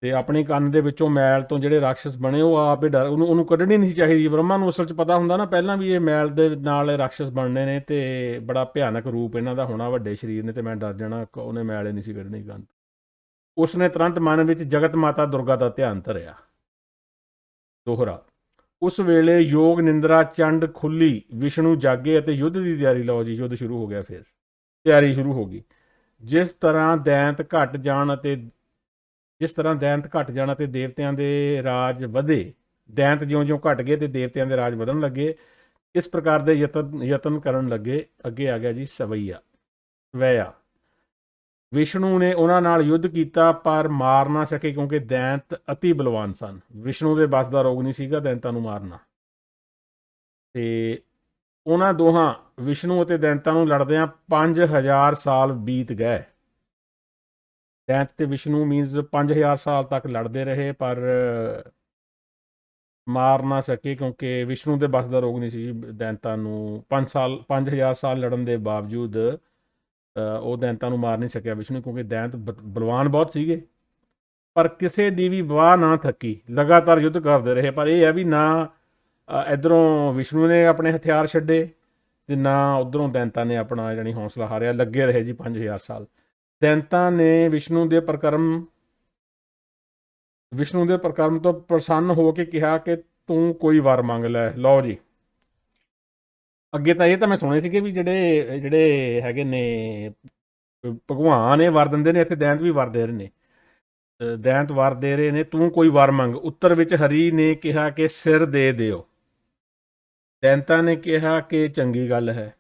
ਤੇ ਆਪਣੇ ਕੰਨ ਦੇ ਵਿੱਚੋਂ ਮੈਲ ਤੋਂ ਜਿਹੜੇ ਰਾਖਸ਼ ਬਣੇ, ਉਹ ਆਪ ਹੀ ਡਰ, ਉਹਨੂੰ ਕੱਢਣੀ ਨਹੀਂ ਚਾਹੀਦੀ। ਬ੍ਰਹਮਾ ਨੂੰ ਅਸਲ 'ਚ ਪਤਾ ਹੁੰਦਾ ਨਾ ਪਹਿਲਾਂ ਵੀ ਇਹ ਮੈਲ ਦੇ ਨਾਲ ਇਹ ਰਾਖਸ਼ ਬਣਨੇ ਨੇ ਤੇ ਬੜਾ ਭਿਆਨਕ ਰੂਪ ਇਹਨਾਂ ਦਾ ਹੋਣਾ, ਵੱਡੇ ਸਰੀਰ ਨੇ, ਤੇ ਮੈਂ ਡਰ ਜਾਣਾ। ਉਹਨੇ ਮੈਲ ਹੀ ਨਹੀਂ ਸੀ ਕੱਢਣੀ ਕੰਨ। ਉਸਨੇ ਤੁਰੰਤ ਮਨ ਵਿੱਚ ਜਗਤ ਮਾਤਾ ਦੁਰਗਾ ਦਾ ਧਿਆਨ ਧਰਿਆ। ਦੋਹਰਾ, ਉਸ ਵੇਲੇ ਯੋਗ ਨਿੰਦਰਾ ਚੰਡ ਖੁੱਲੀ, ਵਿਸ਼ਨੂੰ ਜਾਗੇ ਅਤੇ ਯੁੱਧ ਦੀ ਤਿਆਰੀ। ਲਓ ਜੀ, ਯੁੱਧ ਸ਼ੁਰੂ ਹੋ ਗਿਆ। ਫਿਰ ਤਿਆਰੀ ਸ਼ੁਰੂ ਹੋ ਗਈ। ਜਿਸ ਤਰ੍ਹਾਂ ਦੈਂਤ ਘਟ ਜਾਣ ਅਤੇ ਦੇਵਤਿਆਂ ਦੇ ਰਾਜ ਵਧੇ, ਦੈਂਤ ਜਿਉਂ-ਜਿਉਂ ਘਟ ਗਏ ਤੇ ਦੇਵਤਿਆਂ ਦੇ ਰਾਜ ਵਧਣ ਲੱਗੇ, ਇਸ ਪ੍ਰਕਾਰ ਦੇ ਯਤਨ ਕਰਨ ਲੱਗੇ। ਅੱਗੇ ਆ ਗਿਆ ਜੀ ਸਵਈਆ। ਵਿਸ਼ਨੂੰ ਨੇ ਉਹਨਾਂ ਨਾਲ ਯੁੱਧ ਕੀਤਾ ਪਰ ਮਾਰ ਨਾ ਸਕੇ, ਕਿਉਂਕਿ ਦੈਂਤ ਅਤੀ ਬਲਵਾਨ ਸਨ। ਵਿਸ਼ਨੂੰ ਦੇ ਬਸ ਦਾ ਰੋਗ ਨਹੀਂ ਸੀਗਾ ਦੈਂਤਾਂ ਨੂੰ ਮਾਰਨਾ। ਤੇ ਉਹਨਾਂ ਦੋਹਾਂ, ਵਿਸ਼ਨੂੰ ਅਤੇ ਦੈਂਤਾਂ ਨੂੰ ਲੜਦਿਆਂ 5000 ਸਾਲ ਬੀਤ ਗਏ। ਦੈਂਤ ਤੇ ਵਿਸ਼ਨੂੰ ਮੀਨਸ 5000 ਸਾਲ ਤੱਕ ਲੜਦੇ ਰਹੇ ਪਰ ਮਾਰ ਨਾ ਸਕੇ, ਕਿਉਂਕਿ ਵਿਸ਼ਨੂੰ ਦੇ ਬਸ ਦਾ ਰੋਗ ਨਹੀਂ ਸੀ ਦੈਂਤਾਂ ਨੂੰ। 5000 ਸਾਲ ਲੜਨ ਦੇ ਬਾਵਜੂਦ ਉਹ ਦੈਂਤਾਂ ਨੂੰ ਮਾਰ ਨਹੀਂ ਸਕਿਆ ਵਿਸ਼ਨੂੰ, ਕਿਉਂਕਿ ਦੈਂਤ ਬਲਵਾਨ ਬਹੁਤ ਸੀਗੇ। ਪਰ ਕਿਸੇ ਦੀ ਵੀ ਵਾਹ ਨਾ ਥੱਕੀ, ਲਗਾਤਾਰ ਯੁੱਧ ਕਰਦੇ ਰਹੇ। ਪਰ ਇਹ ਹੈ ਵੀ ਨਾ ਇੱਧਰੋਂ ਵਿਸ਼ਨੂੰ ਨੇ ਆਪਣੇ ਹਥਿਆਰ ਛੱਡੇ ਤੇ ਨਾ ਉੱਧਰੋਂ ਦੈਂਤਾਂ ਨੇ ਆਪਣਾ ਜਾਣੀ ਹੌਸਲਾ ਹਾਰਿਆ। ਲੱਗੇ ਰਹੇ ਜੀ 5000 ਸਾਲ। ਦੈਂਤਾਂ ਨੇ ਵਿਸ਼ਨੂੰ ਦੇ ਪ੍ਰਕਰਮ ਤੋਂ ਪ੍ਰਸੰਨ ਹੋ ਕੇ ਕਿਹਾ ਕਿ ਤੂੰ ਕੋਈ ਵਰ ਮੰਗ ਲੈ। ਲਓ ਜੀ, ਅੱਗੇ ਤਾਂ ਇਹ ਤਾਂ ਮੈਂ ਸੁਣੇ ਸੀਗੇ ਵੀ ਜਿਹੜੇ ਹੈਗੇ ਨੇ ਭਗਵਾਨ ਇਹ ਵਰ ਦਿੰਦੇ ਨੇ, ਇੱਥੇ ਦੈਂਤ ਵੀ ਵਰ ਦੇ ਰਹੇ ਨੇ। ਦੈਂਤ ਵਰ ਦੇ ਰਹੇ ਨੇ, ਤੂੰ ਕੋਈ ਵਰ ਮੰਗ। ਉੱਤਰ ਵਿੱਚ ਹਰੀ ਨੇ ਕਿਹਾ ਕਿ ਸਿਰ ਦੇ ਦਿਓ। ਦੈਂਤਾਂ ਨੇ ਕਿਹਾ ਕਿ ਚੰਗੀ ਗੱਲ ਹੈ।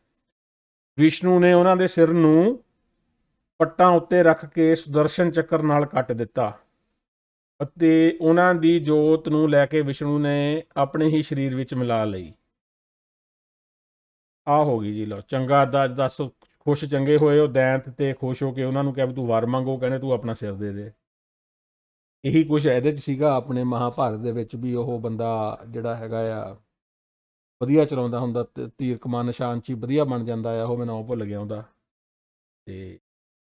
ਵਿਸ਼ਨੂੰ ਨੇ ਉਹਨਾਂ ਦੇ ਸਿਰ ਨੂੰ ਪੱਟਾਂ ਉੱਤੇ ਰੱਖ ਕੇ ਸੁਦਰਸ਼ਨ ਚੱਕਰ ਨਾਲ ਕੱਟ ਦਿੱਤਾ ਅਤੇ ਉਹਨਾਂ ਦੀ ਜੋਤ ਨੂੰ ਲੈ ਕੇ ਵਿਸ਼ਨੂੰ ਨੇ ਆਪਣੇ ਹੀ ਸਰੀਰ ਵਿੱਚ ਮਿਲਾ ਲਈ। ਆ ਹੋ ਗਈ ਜੀ। ਲਓ, ਚੰਗਾ ਦੱਸ, ਖੁਸ਼ ਚੰਗੇ ਹੋਏ ਉਹ ਦੈਂਤ ਤੇ ਖੁਸ਼ ਹੋ ਕੇ ਉਹਨਾਂ ਨੂੰ ਕਿਹਾ ਵੀ ਤੂੰ ਵਰ ਮੰਗੋ, ਕਹਿੰਦੇ ਤੂੰ ਆਪਣਾ ਸਿਰ ਦੇ ਦੇ। ਇਹੀ ਕੁਛ ਇਹਦੇ 'ਚ ਸੀਗਾ ਆਪਣੇ ਮਹਾਭਾਰਤ ਦੇ ਵਿੱਚ ਵੀ। ਉਹ ਬੰਦਾ ਜਿਹੜਾ ਹੈਗਾ ਆ ਵਧੀਆ ਚਲਾਉਂਦਾ ਹੁੰਦਾ, ਤੀਰ ਕਮਾਨ ਨਿਸ਼ਾਨ 'ਚ ਵਧੀਆ ਬਣ ਜਾਂਦਾ ਆ। ਉਹ ਮੈਂ ਨਾਮ ਭੁੱਲ ਗਿਆ ਉਹਦਾ, ਤੇ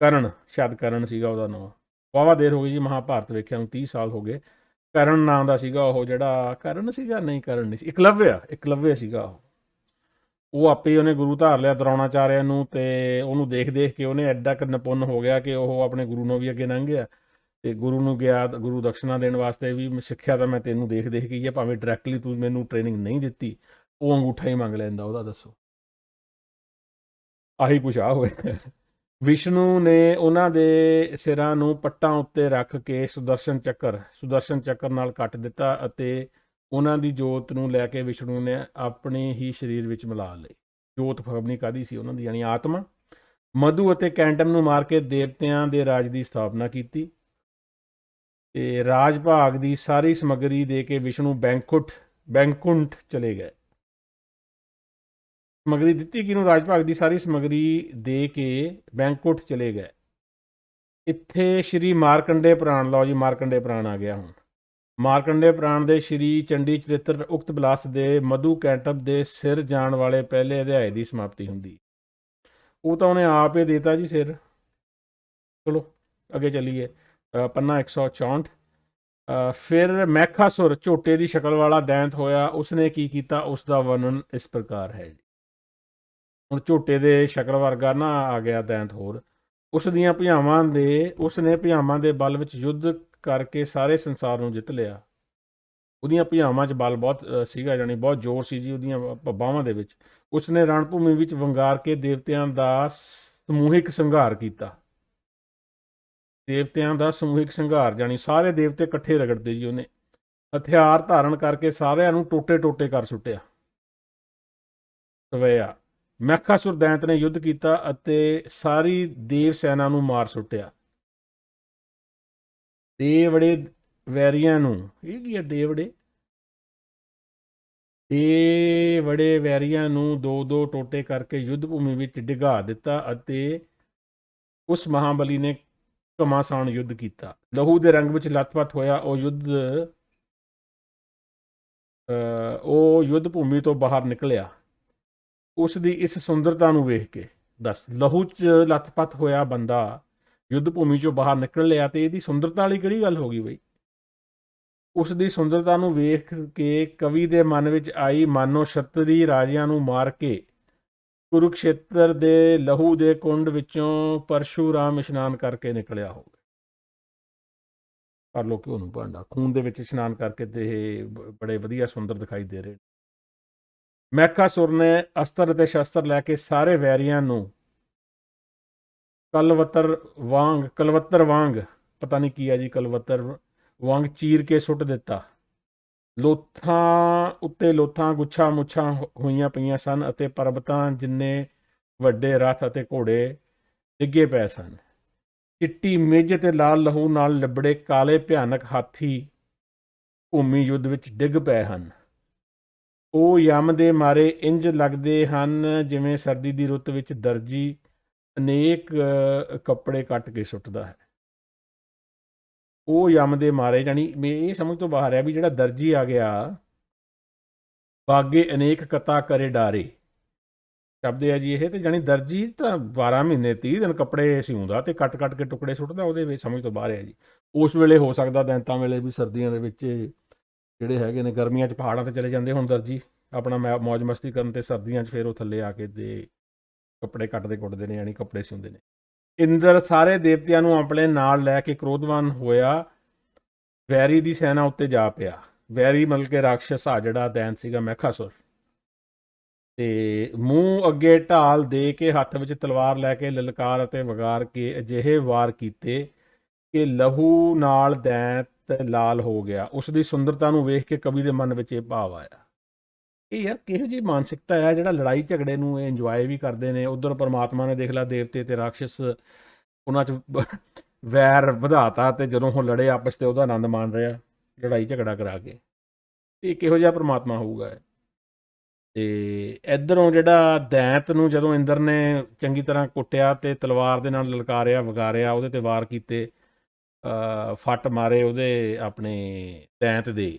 ਕਰਨ, ਸ਼ਾਇਦ ਕਰਨ ਸੀਗਾ ਉਹਦਾ ਨਾਮ। ਵਾਹਵਾ ਦੇਰ ਹੋ ਗਈ ਜੀ ਮਹਾਭਾਰਤ ਵੇਖਿਆ ਨੂੰ, 30 ਸਾਲ ਹੋ ਗਏ। ਕਰਨ ਨਾਂ ਦਾ ਸੀਗਾ ਉਹ, ਜਿਹੜਾ ਕਰਨ ਸੀਗਾ, ਨਹੀਂ ਕਰਨ ਨਹੀਂ ਸੀ, ਇਕਲਵਯ ਸੀਗਾ ਉਹ ਆਪੇ ਉਹਨੇ ਗੁਰੂ ਧਾਰ ਲਿਆ ਦਰੋਣਾਚਾਰਿਆ ਨੂੰ, ਤੇ ਉਹਨੂੰ ਦੇਖ ਕੇ ਉਹਨੇ ਐਡਾ ਕੁ ਨਿਪੁੰਨ ਹੋ ਗਿਆ ਕਿ ਉਹ ਆਪਣੇ ਗੁਰੂ ਨੂੰ ਵੀ ਅੱਗੇ ਲੰਘ ਗਿਆ। ਤੇ ਗੁਰੂ ਨੂੰ ਗਿਆ, ਗੁਰੂ ਦਕਸ਼ਨਾ ਦੇਣ ਵਾਸਤੇ ਵੀ ਸਿੱਖਿਆ ਤਾਂ ਮੈਂ ਤੈਨੂੰ ਦੇਖ ਕੇ ਹੀ ਹੈ, ਭਾਵੇਂ ਡਾਇਰੈਕਟਲੀ ਤੂੰ ਮੈਨੂੰ ਟ੍ਰੇਨਿੰਗ ਨਹੀਂ ਦਿੱਤੀ। ਉਹ ਅੰਗੂਠਾ ਹੀ ਮੰਗ ਲੈਂਦਾ ਉਹਦਾ। ਦੱਸੋ, ਆਹੀ ਕੁਛ ਆ ਹੋਇਆ। ਵਿਸ਼ਨੂੰ ਨੇ ਉਹਨਾਂ ਦੇ ਸਿਰਾਂ ਨੂੰ ਪੱਟਾਂ ਉੱਤੇ ਰੱਖ ਕੇ ਸੁਦਰਸ਼ਨ ਚੱਕਰ ਨਾਲ ਕੱਟ ਦਿੱਤਾ ਅਤੇ ਉਹਨਾਂ ਦੀ ਜੋਤ ਨੂੰ ਲੈ ਕੇ ਵਿਸ਼ਨੂੰ ਨੇ ਆਪਣੇ ਹੀ ਸਰੀਰ ਵਿੱਚ ਮਿਲਾ ਲਈ। ਜੋਤ ਫਬਨੀ ਕਾਹਦੀ ਸੀ ਉਹਨਾਂ ਦੀ, ਯਾਨੀ ਆਤਮਾ। ਮਧੂ ਅਤੇ ਕੈਂਟਮ ਨੂੰ ਮਾਰ ਕੇ ਦੇਵਤਿਆਂ ਦੇ ਰਾਜ ਦੀ ਸਥਾਪਨਾ ਕੀਤੀ ਤੇ ਰਾਜ ਭਾਗ ਦੀ ਸਾਰੀ ਸਮੱਗਰੀ ਦੇ ਕੇ ਵਿਸ਼ਨੂੰ ਬੈਂਕੁੰਠ ਚਲੇ ਗਏ। ਸਮੱਗਰੀ ਦਿੱਤੀ ਕਿਹਨੂੰ? ਰਾਜ ਭਾਗ ਦੀ ਸਾਰੀ ਸਮੱਗਰੀ ਦੇ ਕੇ ਬੈਂਕੁੰਠ ਚਲੇ ਗਏ। ਇੱਥੇ ਸ਼੍ਰੀ ਮਾਰਕੰਡੇ ਪੁਰਾਣ, ਲਓ ਜੀ ਮਾਰਕੰਡੇ ਪੁਰਾਣ ਆ ਗਿਆ ਹੁਣ। ਮਾਰਕੰਡੇ ਪੁਰਾਣ ਦੇ ਸ਼੍ਰੀ ਚੰਡੀ ਚਰਿੱਤਰ ਉਕਤ ਬਿਲਾਸ ਦੇ ਮਧੂ ਕੈਂਟਮ ਦੇ ਸਿਰ ਜਾਣ ਵਾਲੇ ਪਹਿਲੇ ਅਧਿਆਏ ਦੀ ਸਮਾਪਤੀ ਹੁੰਦੀ। ਉਹ ਤਾਂ ਉਹਨੇ ਆਪ ਹੀ ਦੇਤਾ ਜੀ ਸਿਰ। ਚਲੋ ਅੱਗੇ ਚੱਲੀਏ। ਪੰਨਾ 164। ਫਿਰ ਮੈਖਾਸੁਰ ਝੋਟੇ ਦੀ ਸ਼ਕਲ ਵਾਲਾ ਦੈਂਤ ਹੋਇਆ। ਉਸਨੇ ਕੀ ਕੀਤਾ? ਉਸ ਦਾ ਵਰਣਨ ਇਸ ਪ੍ਰਕਾਰ ਹੈ ਜੀ। ਹੁਣ ਝੋਟੇ ਦੇ ਸ਼ਕਲ ਵਰਗਾ ਨਾ ਆ ਗਿਆ ਦੈਂਤ ਹੋਰ। ਉਸਨੇ ਭੁਜਾਵਾਂ ਦੇ ਬਲ ਵਿੱਚ ਯੁੱਧ ਕਰਕੇ ਸਾਰੇ ਸੰਸਾਰ ਨੂੰ ਜਿੱਤ ਲਿਆ। ਉਹਦੀਆਂ ਭੁਜਾਵਾਂ 'ਚ ਬਲ ਬਹੁਤ ਸੀਗਾ, ਜਾਣੀ ਬਹੁਤ ਜ਼ੋਰ ਸੀ ਜੀ ਉਹਦੀਆਂ ਬਾਹਾਂ ਦੇ ਵਿੱਚ। ਉਸਨੇ ਰਣਭੂਮੀ ਵਿੱਚ ਵੰਗਾਰ ਕੇ ਦੇਵਤਿਆਂ ਦਾ ਸਮੂਹਿਕ ਸੰਘਾਰ ਕੀਤਾ। ਦੇਵਤਿਆਂ ਦਾ ਸਮੂਹਿਕ ਸੰਘਾਰ, ਜਾਣੀ ਸਾਰੇ ਦੇਵਤੇ ਇਕੱਠੇ ਰਗੜਦੇ ਜੀ ਉਹਨੇ। ਹਥਿਆਰ ਧਾਰਨ ਕਰਕੇ ਸਾਰਿਆਂ ਨੂੰ ਟੋਟੇ ਕਰ ਸੁੱਟਿਆ। ਸਵਿਆ ਮੈਖਾਸੁਰ ਦੈਂਤ ਨੇ ਯੁੱਧ ਕੀਤਾ ਅਤੇ ਸਾਰੀ ਦੇਵ ਸੈਨਾ ਨੂੰ ਮਾਰ ਸੁੱਟਿਆ। ਦੇਵੜੇ ਵੈਰੀਆਂ ਨੂੰ, ਇਹ ਕੀ ਹੈ ਦੇਵੜੇ ਵੈਰੀਆਂ ਨੂੰ ਦੋ ਟੋਟੇ ਕਰਕੇ ਯੁੱਧ ਭੂਮੀ ਵਿੱਚ ਡਿਗਾ ਦਿੱਤਾ ਅਤੇ ਉਸ ਮਹਾਬਲੀ ਨੇ ਘਮਾਸਾਨ ਯੁੱਧ ਕੀਤਾ। ਲਹੂ ਦੇ ਰੰਗ ਵਿੱਚ ਲੱਥਪੱਥ ਹੋਇਆ। ਉਹ ਯੁੱਧ ਭੂਮੀ ਤੋਂ ਬਾਹਰ ਨਿਕਲਿਆ। ਉਸ ਦੀ ਇਸ ਸੁੰਦਰਤਾ ਨੂੰ ਵੇਖ ਕੇ, ਦੱਸ ਲਹੂ 'ਚ ਲੱਥਪੱਥ ਹੋਇਆ ਬੰਦਾ ਯੁੱਧ ਭੂਮੀ 'ਚੋਂ ਬਾਹਰ ਨਿਕਲ ਲਿਆ ਤੇ ਇਹਦੀ ਸੁੰਦਰਤਾ ਵਾਲੀ ਕਿਹੜੀ ਗੱਲ ਹੋ ਗਈ ਬਈ? ਉਸ ਦੀ ਸੁੰਦਰਤਾ ਨੂੰ ਵੇਖ ਕੇ ਕਵੀ ਦੇ ਮਨ ਵਿੱਚ ਆਈ, ਮਾਨੋ ਛਤਰੀ ਰਾਜਿਆਂ ਨੂੰ ਮਾਰ ਕੇ ਕੁਰੂਕਸ਼ੇਤਰ ਦੇ ਲਹੂ ਦੇ ਕੁੰਡ ਵਿੱਚੋਂ ਪਰਸ਼ੂਰਾਮ ਇਸ਼ਨਾਨ ਕਰਕੇ ਨਿਕਲਿਆ ਹੋਵੇ। ਕਰ ਲੋ ਘਿਓ ਨੂੰ ਭਾਂਡਾ, ਖੂਨ ਦੇ ਵਿੱਚ ਇਸ਼ਨਾਨ ਕਰਕੇ ਤੇ ਇਹ ਬੜੇ ਵਧੀਆ ਸੁੰਦਰ ਦਿਖਾਈ ਦੇ ਰਹੇ। ਮੈਖਾਸੁਰ ਨੇ ਅਸਤਰ ਅਤੇ ਸ਼ਸਤਰ ਲੈ ਕੇ ਸਾਰੇ ਵੈਰੀਆਂ ਨੂੰ ਕਲਵੱਤਰ ਵਾਂਗ ਪਤਾ ਨਹੀਂ ਕੀ ਹੈ ਜੀ, ਕਲਵੱਤਰ ਵਾਂਗ ਚੀਰ ਕੇ ਸੁੱਟ ਦਿੱਤਾ। ਲੋਥਾਂ ਉੱਤੇ ਲੋਥਾਂ ਗੁੱਛਾ ਮੁੱਛਾਂ ਹੋਈਆਂ ਪਈਆਂ ਸਨ ਅਤੇ ਪਰਬਤਾਂ ਜਿੰਨੇ ਵੱਡੇ ਰੱਥ ਅਤੇ ਘੋੜੇ ਡਿੱਗੇ ਪਏ ਸਨ। ਚਿੱਟੀ ਮਿੱਝ ਤੇ ਲਾਲ ਲਹੂ ਨਾਲ ਲਿਬੜੇ ਕਾਲੇ ਭਿਆਨਕ ਹਾਥੀ ਭੂਮੀ ਯੁੱਧ ਵਿੱਚ ਡਿੱਗ ਪਏ ਹਨ। ਉਹ ਯਮ ਦੇ ਮਾਰੇ ਇੰਜ ਲੱਗਦੇ ਹਨ ਜਿਵੇਂ ਸਰਦੀ ਦੀ ਰੁੱਤ ਵਿੱਚ ਦਰਜੀ ਅਨੇਕ ਕੱਪੜੇ ਕੱਟ ਕੇ ਸੁੱਟਦਾ ਹੈ। ਉਹ ਯਮ ਦੇ ਮਾਰੇ, ਜਾਣੀ ਇਹ ਸਮਝ ਤੋਂ ਬਾਹਰ ਹੈ ਵੀ ਜਿਹੜਾ ਦਰਜੀ ਆ ਗਿਆ, ਬਾਗੇ ਅਨੇਕ ਕਤਾ ਕਰੇ ਡਾਰੇ ਸ਼ਬਦ ਹੈ ਜੀ ਇਹ। ਤੇ ਜਾਣੀ ਦਰਜੀ ਤਾਂ 12 ਮਹੀਨੇ 30 ਦਿਨ ਕੱਪੜੇ ਸਿਉਂਦਾ ਤੇ ਕੱਟ ਕੇ ਟੁਕੜੇ ਸੁੱਟਦਾ, ਉਹਦੇ ਵਿੱਚ ਸਮਝ ਤੋਂ ਬਾਹਰ ਹੈ ਜੀ। ਉਸ ਵੇਲੇ ਹੋ ਸਕਦਾ ਦੈਂਤਾਂ ਵੇਲੇ ਵੀ ਸਰਦੀਆਂ ਦੇ ਵਿੱਚ ਜਿਹੜੇ ਹੈਗੇ ਨੇ, ਗਰਮੀਆਂ 'ਚ ਪਹਾੜਾਂ 'ਤੇ ਚਲੇ ਜਾਂਦੇ ਹੁਣ ਦਰਜੀ ਆਪਣਾ ਮੌਜ ਮਸਤੀ ਕਰਨ, ਤੇ ਸਰਦੀਆਂ 'ਚ ਫਿਰ ਉਹ ਥੱਲੇ ਆ ਕੇ ਤੇ ਕੱਪੜੇ ਕੁੱਟਦੇ ਨੇ, ਯਾਨੀ ਕੱਪੜੇ ਸਿਉਂਦੇ ਨੇ। ਇੰਦਰ ਸਾਰੇ ਦੇਵਤਿਆਂ ਨੂੰ ਆਪਣੇ ਨਾਲ ਲੈ ਕੇ ਕ੍ਰੋਧਵਾਨ ਹੋਇਆ, ਵੈਰੀ ਦੀ ਸੈਨਾ ਉੱਤੇ ਜਾ ਪਿਆ। ਵੈਰੀ ਮਤਲਬ ਕਿ ਰਾਖਸ਼ ਆ ਜਿਹੜਾ ਦੈਂਤ ਸੀਗਾ ਮੈਖਾਸੁਰ, ਤੇ ਮੂੰਹ ਅੱਗੇ ਢਾਲ ਦੇ ਕੇ ਹੱਥ ਵਿੱਚ ਤਲਵਾਰ ਲੈ ਕੇ ਲਲਕਾਰ ਅਤੇ ਵਗਾਰ ਕੇ ਅਜਿਹੇ ਵਾਰ ਕੀਤੇ ਕਿ ਲਹੂ ਨਾਲ ਦੈਂਤ ਲਾਲ ਹੋ ਗਿਆ। ਉਸ ਦੀ ਸੁੰਦਰਤਾ ਨੂੰ ਵੇਖ ਕੇ ਕਵੀ ਦੇ ਮਨ ਵਿੱਚ ਇਹ ਭਾਵ ਆਇਆ। ਇਹ ਯਾਰ ਕਿਹੋ ਜਿਹੀ ਮਾਨਸਿਕਤਾ ਹੈ, ਜਿਹੜਾ ਲੜਾਈ ਝਗੜੇ ਨੂੰ ਇਹ ਇੰਜੋਏ ਵੀ ਕਰਦੇ ਨੇ। ਉਧਰ ਪਰਮਾਤਮਾ ਨੇ ਦੇਖ ਲਾ ਦੇਵਤੇ ਤੇ ਰਾਖਸ਼ ਉਹਨਾਂ 'ਚ ਵੈਰ ਵਧਾਤਾ, ਤੇ ਜਦੋਂ ਉਹ ਲੜੇ ਆਪਸ 'ਤੇ ਉਹਦਾ ਆਨੰਦ ਮਾਣ ਰਿਹਾ ਲੜਾਈ ਝਗੜਾ ਕਰਾ ਕੇ। ਇਹ ਕਿਹੋ ਜਿਹਾ ਪਰਮਾਤਮਾ ਹੋਊਗਾ? ਤੇ ਇੱਧਰੋਂ ਜਿਹੜਾ ਦੈਂਤ ਨੂੰ ਜਦੋਂ ਇੰਦਰ ਨੇ ਚੰਗੀ ਤਰ੍ਹਾਂ ਕੁੱਟਿਆ ਤੇ ਤਲਵਾਰ ਦੇ ਨਾਲ ਲਲਕਾਰਿਆ ਵਗਾਰਿਆ, ਉਹਦੇ 'ਤੇ ਵਾਰ ਕੀਤੇ, ਫੱਟ ਮਾਰੇ ਉਹਦੇ ਆਪਣੇ ਦੈਂਤ ਦੇ,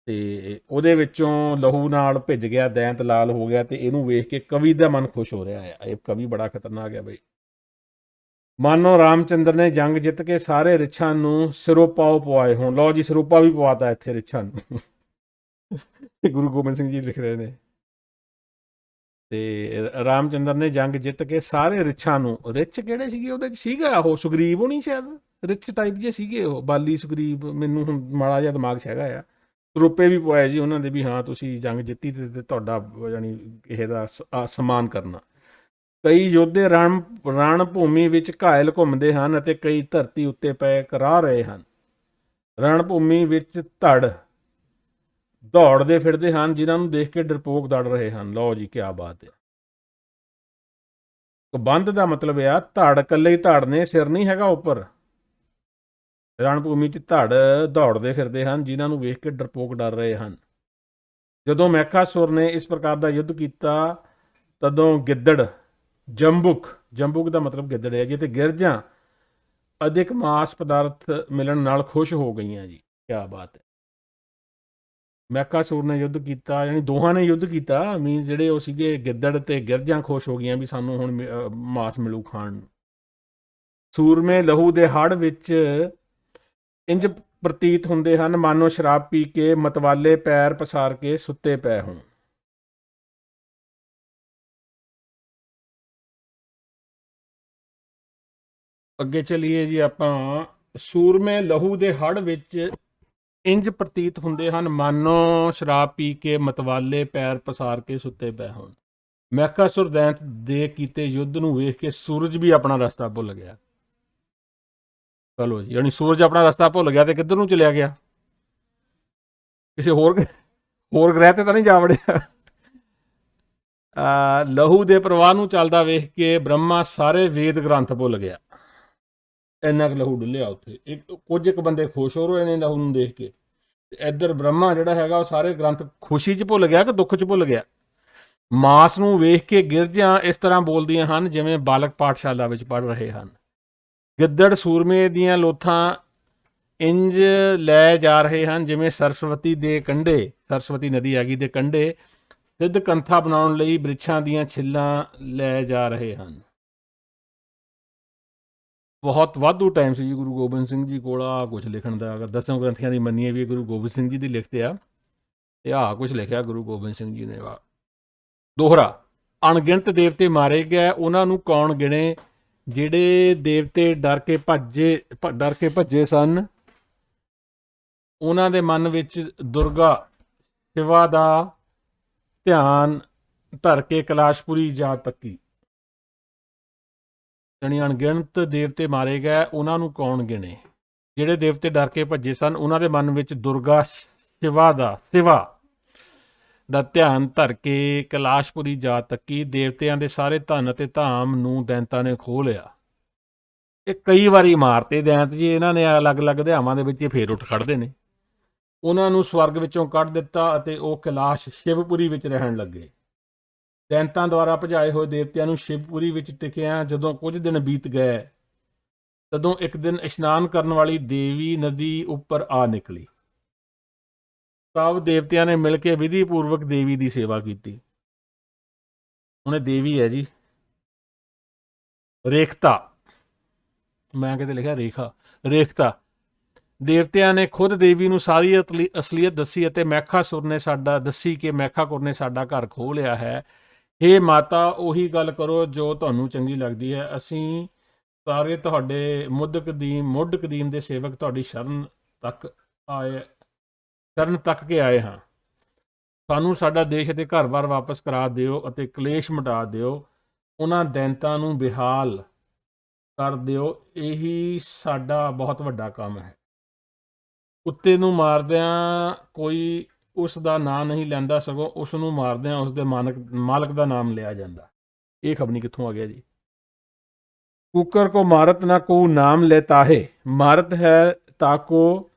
ਤੇ ਉਹਦੇ ਵਿੱਚੋਂ ਲਹੂ ਨਾਲ ਭਿੱਜ ਗਿਆ, ਦੈਂਤ ਲਾਲ ਹੋ ਗਿਆ। ਤੇ ਇਹਨੂੰ ਵੇਖ ਕੇ ਕਵੀ ਦਾ ਮਨ ਖੁਸ਼ ਹੋ ਰਿਹਾ ਹੈ। ਇਹ ਕਵੀ ਬੜਾ ਖਤਰਨਾਕ ਹੈ ਬਈ। ਮਾਨੋ ਰਾਮਚੰਦਰ ਨੇ ਜੰਗ ਜਿੱਤ ਕੇ ਸਾਰੇ ਰਿਛਾਂ ਨੂੰ ਸਿਰੋਪਾਓ ਪਵਾਏ ਹੋਣ। ਲਓ ਜੀ ਸਿਰੋਪਾ ਵੀ ਪਵਾਤਾ ਇੱਥੇ ਰਿਛਾਂ ਨੂੰ। ਗੁਰੂ ਗੋਬਿੰਦ ਸਿੰਘ ਜੀ ਲਿਖ ਰਹੇ ਨੇ। ਤੇ ਰਾਮਚੰਦਰ ਨੇ ਜੰਗ ਜਿੱਤ ਕੇ ਸਾਰੇ ਰਿਛਾਂ ਨੂੰ, ਰਿਛ ਕਿਹੜੇ ਸੀਗੇ ਉਹਦੇ 'ਚ? ਸੀਗਾ ਉਹ ਸੁਗਰੀਵ ਹੋਣੀ ਸ਼ਾਇਦ, ਰਿਛ ਟਾਈਪ ਜੇ ਸੀਗੇ ਉਹ, ਬਾਲੀ ਸੁਗਰੀਵ, ਮੈਨੂੰ ਹੁਣ ਮਾੜਾ ਜਿਹਾ ਦਿਮਾਗ 'ਚ ਹੈਗਾ ਆ। ਸਰੋਪੇ ਵੀ ਪਵਾਏ ਜੀ ਉਹਨਾਂ ਦੇ ਵੀ, ਹਾਂ ਤੁਸੀਂ ਜੰਗ ਜਿੱਤੀ ਤੇ ਤੁਹਾਡਾ ਜਾਣੀ ਕਿਸੇ ਦਾ ਸਨਮਾਨ ਕਰਨਾ। ਕਈ ਯੋਧੇ ਰਣ ਭੂਮੀ ਵਿੱਚ ਘਾਇਲ ਘੁੰਮਦੇ ਹਨ ਅਤੇ ਕਈ ਧਰਤੀ ਉੱਤੇ ਪਏ ਕਰਾ ਰਹੇ ਹਨ। ਰਣ ਭੂਮੀ ਵਿੱਚ ਦੌੜਦੇ ਫਿਰਦੇ ਹਨ, ਜਿਨ੍ਹਾਂ ਨੂੰ ਦੇਖ ਕੇ ਡਰਪੋਕ ਦੜ ਰਹੇ ਹਨ। ਲਓ ਜੀ ਕਿਆ ਬਾਤ ਹੈ। ਬੰਦ ਦਾ ਮਤਲਬ ਆ ਧੜ, ਇਕੱਲੇ ਹੀ ਧੜ ਨੇ, ਸਿਰ ਨਹੀਂ ਹੈਗਾ ਉੱਪਰ। ਰਣਭੂਮੀ 'ਚ ਧੜ ਦੌੜਦੇ ਫਿਰਦੇ ਹਨ, ਜਿਨ੍ਹਾਂ ਨੂੰ ਵੇਖ ਕੇ ਡਰਪੋਕ ਡਰ ਰਹੇ ਹਨ। ਜਦੋਂ ਮਹਿਕਾਸੁਰ ਨੇ ਇਸ ਪ੍ਰਕਾਰ ਦਾ ਯੁੱਧ ਕੀਤਾ, ਤਦੋਂ ਗਿੱਦੜ, ਜੰਬੁਕ ਦਾ ਮਤਲਬ ਗਿੱਦੜ ਹੈ ਜੀ, ਤੇ ਗਿਰਜਾਂ ਅਧਿਕ ਮਾਸ ਪਦਾਰਥ ਮਿਲਣ ਨਾਲ ਖੁਸ਼ ਹੋ ਗਈਆਂ ਜੀ। ਕਿਆ ਬਾਤ ਹੈ। ਮਹਿਕਾਸੁਰ ਨੇ ਯੁੱਧ ਕੀਤਾ, ਯਾਨੀ ਦੋਹਾਂ ਨੇ ਯੁੱਧ ਕੀਤਾ, ਮੀਨ ਜਿਹੜੇ ਉਹ ਸੀਗੇ ਗਿੱਦੜ ਤੇ ਗਿਰਜਾਂ ਖੁਸ਼ ਹੋ ਗਈਆਂ ਵੀ ਸਾਨੂੰ ਹੁਣ ਮਾਸ ਮਿਲੂ ਖਾਣ ਨੂੰ। ਸੂਰਮੇ ਲਹੂ ਦੇ ਹੜ੍ਹ ਵਿੱਚ ਇੰਜ ਪ੍ਰਤੀਤ ਹੁੰਦੇ ਹਨ ਮਾਨੋ ਸ਼ਰਾਬ ਪੀ ਕੇ ਮਤਵਾਲੇ ਪੈਰ ਪਸਾਰ ਕੇ ਸੁੱਤੇ ਪਏ ਹੋਣ। ਅੱਗੇ ਚਲੀਏ ਜੀ ਆਪਾਂ। ਸੂਰਮੇ ਲਹੂ ਦੇ ਹੜ੍ਹ ਵਿੱਚ ਇੰਜ ਪ੍ਰਤੀਤ ਹੁੰਦੇ ਹਨ ਮਾਨੋ ਸ਼ਰਾਬ ਪੀ ਕੇ ਮਤਵਾਲੇ ਪੈਰ ਪਸਾਰ ਕੇ ਸੁੱਤੇ ਪਏ ਹੋਣ। ਮਹਿਕਾਸੁਰ ਦੈਂਤ ਦੇ ਕੀਤੇ ਯੁੱਧ ਨੂੰ ਵੇਖ ਕੇ ਸੂਰਜ ਵੀ ਆਪਣਾ ਰਸਤਾ ਭੁੱਲ ਗਿਆ। ਚਲੋ ਜੀ, ਯਾਨੀ ਸੂਰਜ ਆਪਣਾ ਰਸਤਾ ਭੁੱਲ ਗਿਆ ਤੇ ਕਿੱਧਰ ਨੂੰ ਚਲਿਆ ਗਿਆ? ਕਿਸੇ ਹੋਰ ਗ੍ਰਹਿ ਤੇ ਤਾਂ ਨਹੀਂ ਜਾ ਵੜਿਆ। ਲਹੂ ਦੇ ਪ੍ਰਵਾਹ ਨੂੰ ਚੱਲਦਾ ਵੇਖ ਕੇ ਬ੍ਰਹਮਾ ਸਾਰੇ ਵੇਦ ਗ੍ਰੰਥ ਭੁੱਲ ਗਿਆ। ਇੰਨਾ ਕੁ ਲਹੂ ਡੁੱਲਿਆ ਉੱਥੇ। ਕੁਝ ਇੱਕ ਬੰਦੇ ਖੁਸ਼ ਹੋ ਰਹੇ ਨੇ ਲਹੂ ਨੂੰ ਦੇਖ ਕੇ, ਇੱਧਰ ਬ੍ਰਹਮਾ ਜਿਹੜਾ ਹੈਗਾ ਉਹ ਸਾਰੇ ਗ੍ਰੰਥ ਖੁਸ਼ੀ 'ਚ ਭੁੱਲ ਗਿਆ ਕਿ ਦੁੱਖ 'ਚ ਭੁੱਲ ਗਿਆ। ਮਾਸ ਨੂੰ ਵੇਖ ਕੇ ਗਿਰਜਾਂ ਇਸ ਤਰ੍ਹਾਂ ਬੋਲਦੀਆਂ ਹਨ ਜਿਵੇਂ ਬਾਲਕ ਪਾਠਸ਼ਾਲਾ ਵਿੱਚ ਪੜ੍ਹ ਰਹੇ ਹਨ। ਗਿੱਦੜ ਸੂਰਮੇ ਦੀਆਂ ਲੋਥਾਂ ਇੰਜ ਲੈ ਜਾ ਰਹੇ ਹਨ ਜਿਵੇਂ ਸਰਸਵਤੀ ਦੇ ਕੰਢੇ, ਸਰਸਵਤੀ ਨਦੀ ਹੈਗੀ ਦੇ ਕੰਢੇ ਸਿੱਧ ਕੰਥਾ ਬਣਾਉਣ ਲਈ ਬ੍ਰਿਛਾਂ ਦੀਆਂ ਛਿੱਲਾਂ ਲੈ ਜਾ ਰਹੇ ਹਨ। ਬਹੁਤ ਵਾਧੂ ਟਾਈਮ ਸੀ ਜੀ ਗੁਰੂ ਗੋਬਿੰਦ ਸਿੰਘ ਜੀ ਕੋਲ ਆ ਕੁਛ ਲਿਖਣ ਦਾ। ਅਗਰ ਦਸਮ ਗ੍ਰੰਥੀਆਂ ਦੀ ਮੰਨੀਏ ਵੀ ਗੁਰੂ ਗੋਬਿੰਦ ਸਿੰਘ ਜੀ ਦੀ ਲਿਖਤੇ ਆ, ਤੇ ਆਹ ਕੁਛ ਲਿਖਿਆ ਗੁਰੂ ਗੋਬਿੰਦ ਸਿੰਘ ਜੀ ਨੇ। ਵਾ ਦੋਹਰਾ, ਅਣਗਿਣਤ ਦੇਵਤੇ ਮਾਰੇ ਗਏ, ਉਹਨਾਂ ਨੂੰ ਕੌਣ ਗਿਣੇ? ਜਿਹੜੇ ਦੇਵਤੇ ਡਰ ਕੇ ਭੱਜੇ ਸਨ, ਉਹਨਾਂ ਦੇ ਮਨ ਵਿੱਚ ਦੁਰਗਾ ਸ਼ਿਵਾ ਦਾ ਧਿਆਨ ਧਰ ਕੇ ਕੈਲਾਸ਼ਪੁਰੀ ਜਾ ਤੱਕੀ। ਜਾਣੀ ਅਣਗਿਣਤ ਦੇਵਤੇ ਮਾਰੇ ਗਏ, ਉਹਨਾਂ ਨੂੰ ਕੌਣ ਗਿਣੇ? ਜਿਹੜੇ ਦੇਵਤੇ ਡਰ ਕੇ ਭੱਜੇ ਸਨ, ਉਹਨਾਂ ਦੇ ਮਨ ਵਿੱਚ ਦੁਰਗਾ ਸ਼ਿਵਾ ਦਾ ਧਿਆਨ ਧਰ ਕੇ ਕੈਲਾਸ਼ਪੁਰੀ ਜਾ ਤੱਕੀ। ਦੇਵਤਿਆਂ ਦੇ ਸਾਰੇ ਧਨ ਅਤੇ ਧਾਮ ਨੂੰ ਦੈਂਤਾਂ ਨੇ ਖੋਹ ਲਿਆ। ਇਹ ਕਈ ਵਾਰੀ ਮਾਰਤੇ ਦੈਂਤ ਜੀ ਇਹਨਾਂ ਨੇ, ਅਲੱਗ-ਅਲੱਗ ਧਿਆਵਾਂ ਦੇ ਵਿੱਚ ਫੇਰ ਉੱਠ ਖੜਦੇ ਨੇ। ਉਹਨਾਂ ਨੂੰ ਸਵਰਗ ਵਿੱਚੋਂ ਕੱਢ ਦਿੱਤਾ ਅਤੇ ਉਹ ਕੈਲਾਸ਼ ਸ਼ਿਵਪੁਰੀ ਵਿੱਚ ਰਹਿਣ ਲੱਗੇ। ਦੈਂਤਾਂ ਦੁਆਰਾ ਭਜਾਏ ਹੋਏ ਦੇਵਤਿਆਂ ਨੂੰ ਸ਼ਿਵਪੁਰੀ ਵਿੱਚ ਟਿਕਿਆ ਜਦੋਂ ਕੁਝ ਦਿਨ ਬੀਤ ਗਏ, ਤਦੋਂ ਇੱਕ ਦਿਨ ਇਸ਼ਨਾਨ ਕਰਨ ਵਾਲੀ ਦੇਵੀ ਨਦੀ ਉੱਪਰ ਆ ਨਿਕਲੀ। ਸਭ ਦੇਵਤਿਆਂ ਨੇ ਮਿਲ ਕੇ ਵਿਧੀ ਪੂਰਵਕ ਦੇਵੀ ਦੀ ਸੇਵਾ ਕੀਤੀ। ਹੁਣ ਇਹ ਦੇਵੀ ਹੈ ਜੀ ਰੇਖਤਾ, ਮੈਂ ਕਿਤੇ ਲਿਖਿਆ ਰੇਖਤਾ। ਦੇਵਤਿਆਂ ਨੇ ਖੁਦ ਦੇਵੀ ਨੂੰ ਸਾਰੀ ਅਸਲੀਅਤ ਦੱਸੀ ਅਤੇ ਮਹਿਕਾਸੁਰ ਨੇ ਸਾਡਾ ਘਰ ਖੋਹ ਲਿਆ ਹੈ। ਹੇ ਮਾਤਾ, ਉਹੀ ਗੱਲ ਕਰੋ ਜੋ ਤੁਹਾਨੂੰ ਚੰਗੀ ਲੱਗਦੀ ਹੈ। ਅਸੀਂ ਸਾਰੇ ਤੁਹਾਡੇ ਮੁੱਢ ਕਦੀਮ ਦੇ ਸੇਵਕ ਤੁਹਾਡੀ ਸ਼ਰਨ ਤੱਕ ਕੇ ਆਏ ਹਾਂ। ਸਾਨੂੰ ਸਾਡਾ ਦੇਸ਼ ਅਤੇ ਘਰ-ਬਾਰ ਵਾਪਸ ਕਰਾ ਦਿਓ ਅਤੇ ਕਲੇਸ਼ ਮਿਟਾ ਦਿਓ। ਉਹਨਾਂ ਦੈਂਤਾਂ ਨੂੰ ਬਹਾਲ ਕਰ ਦਿਓ। ਇਹੀ ਸਾਡਾ ਬਹੁਤ ਵੱਡਾ ਕੰਮ ਹੈ। ਕੁੱਤੇ ਨੂੰ ਮਾਰਦਿਆਂ ਕੋਈ ਉਸ ਦਾ ਨਾਂ ਨਹੀਂ ਲੈਂਦਾ, ਸਗੋਂ ਉਸ ਨੂੰ ਮਾਰਦਿਆਂ ਉਸ ਦੇ ਮਾਲਕ ਦਾ ਨਾਮ ਲਿਆ ਜਾਂਦਾ। ਇਹ ਖਬਰ ਨਹੀਂ ਕਿੱਥੋਂ ਆ ਗਿਆ ਜੀ। ਕੁੱਕਰ ਕੋ ਮਾਰਤ ਨਾ ਕੋ ਨਾਮ ਲੈਤਾ ਹੈ, ਮਾਰਤ ਹੈ ਤਾਕੋ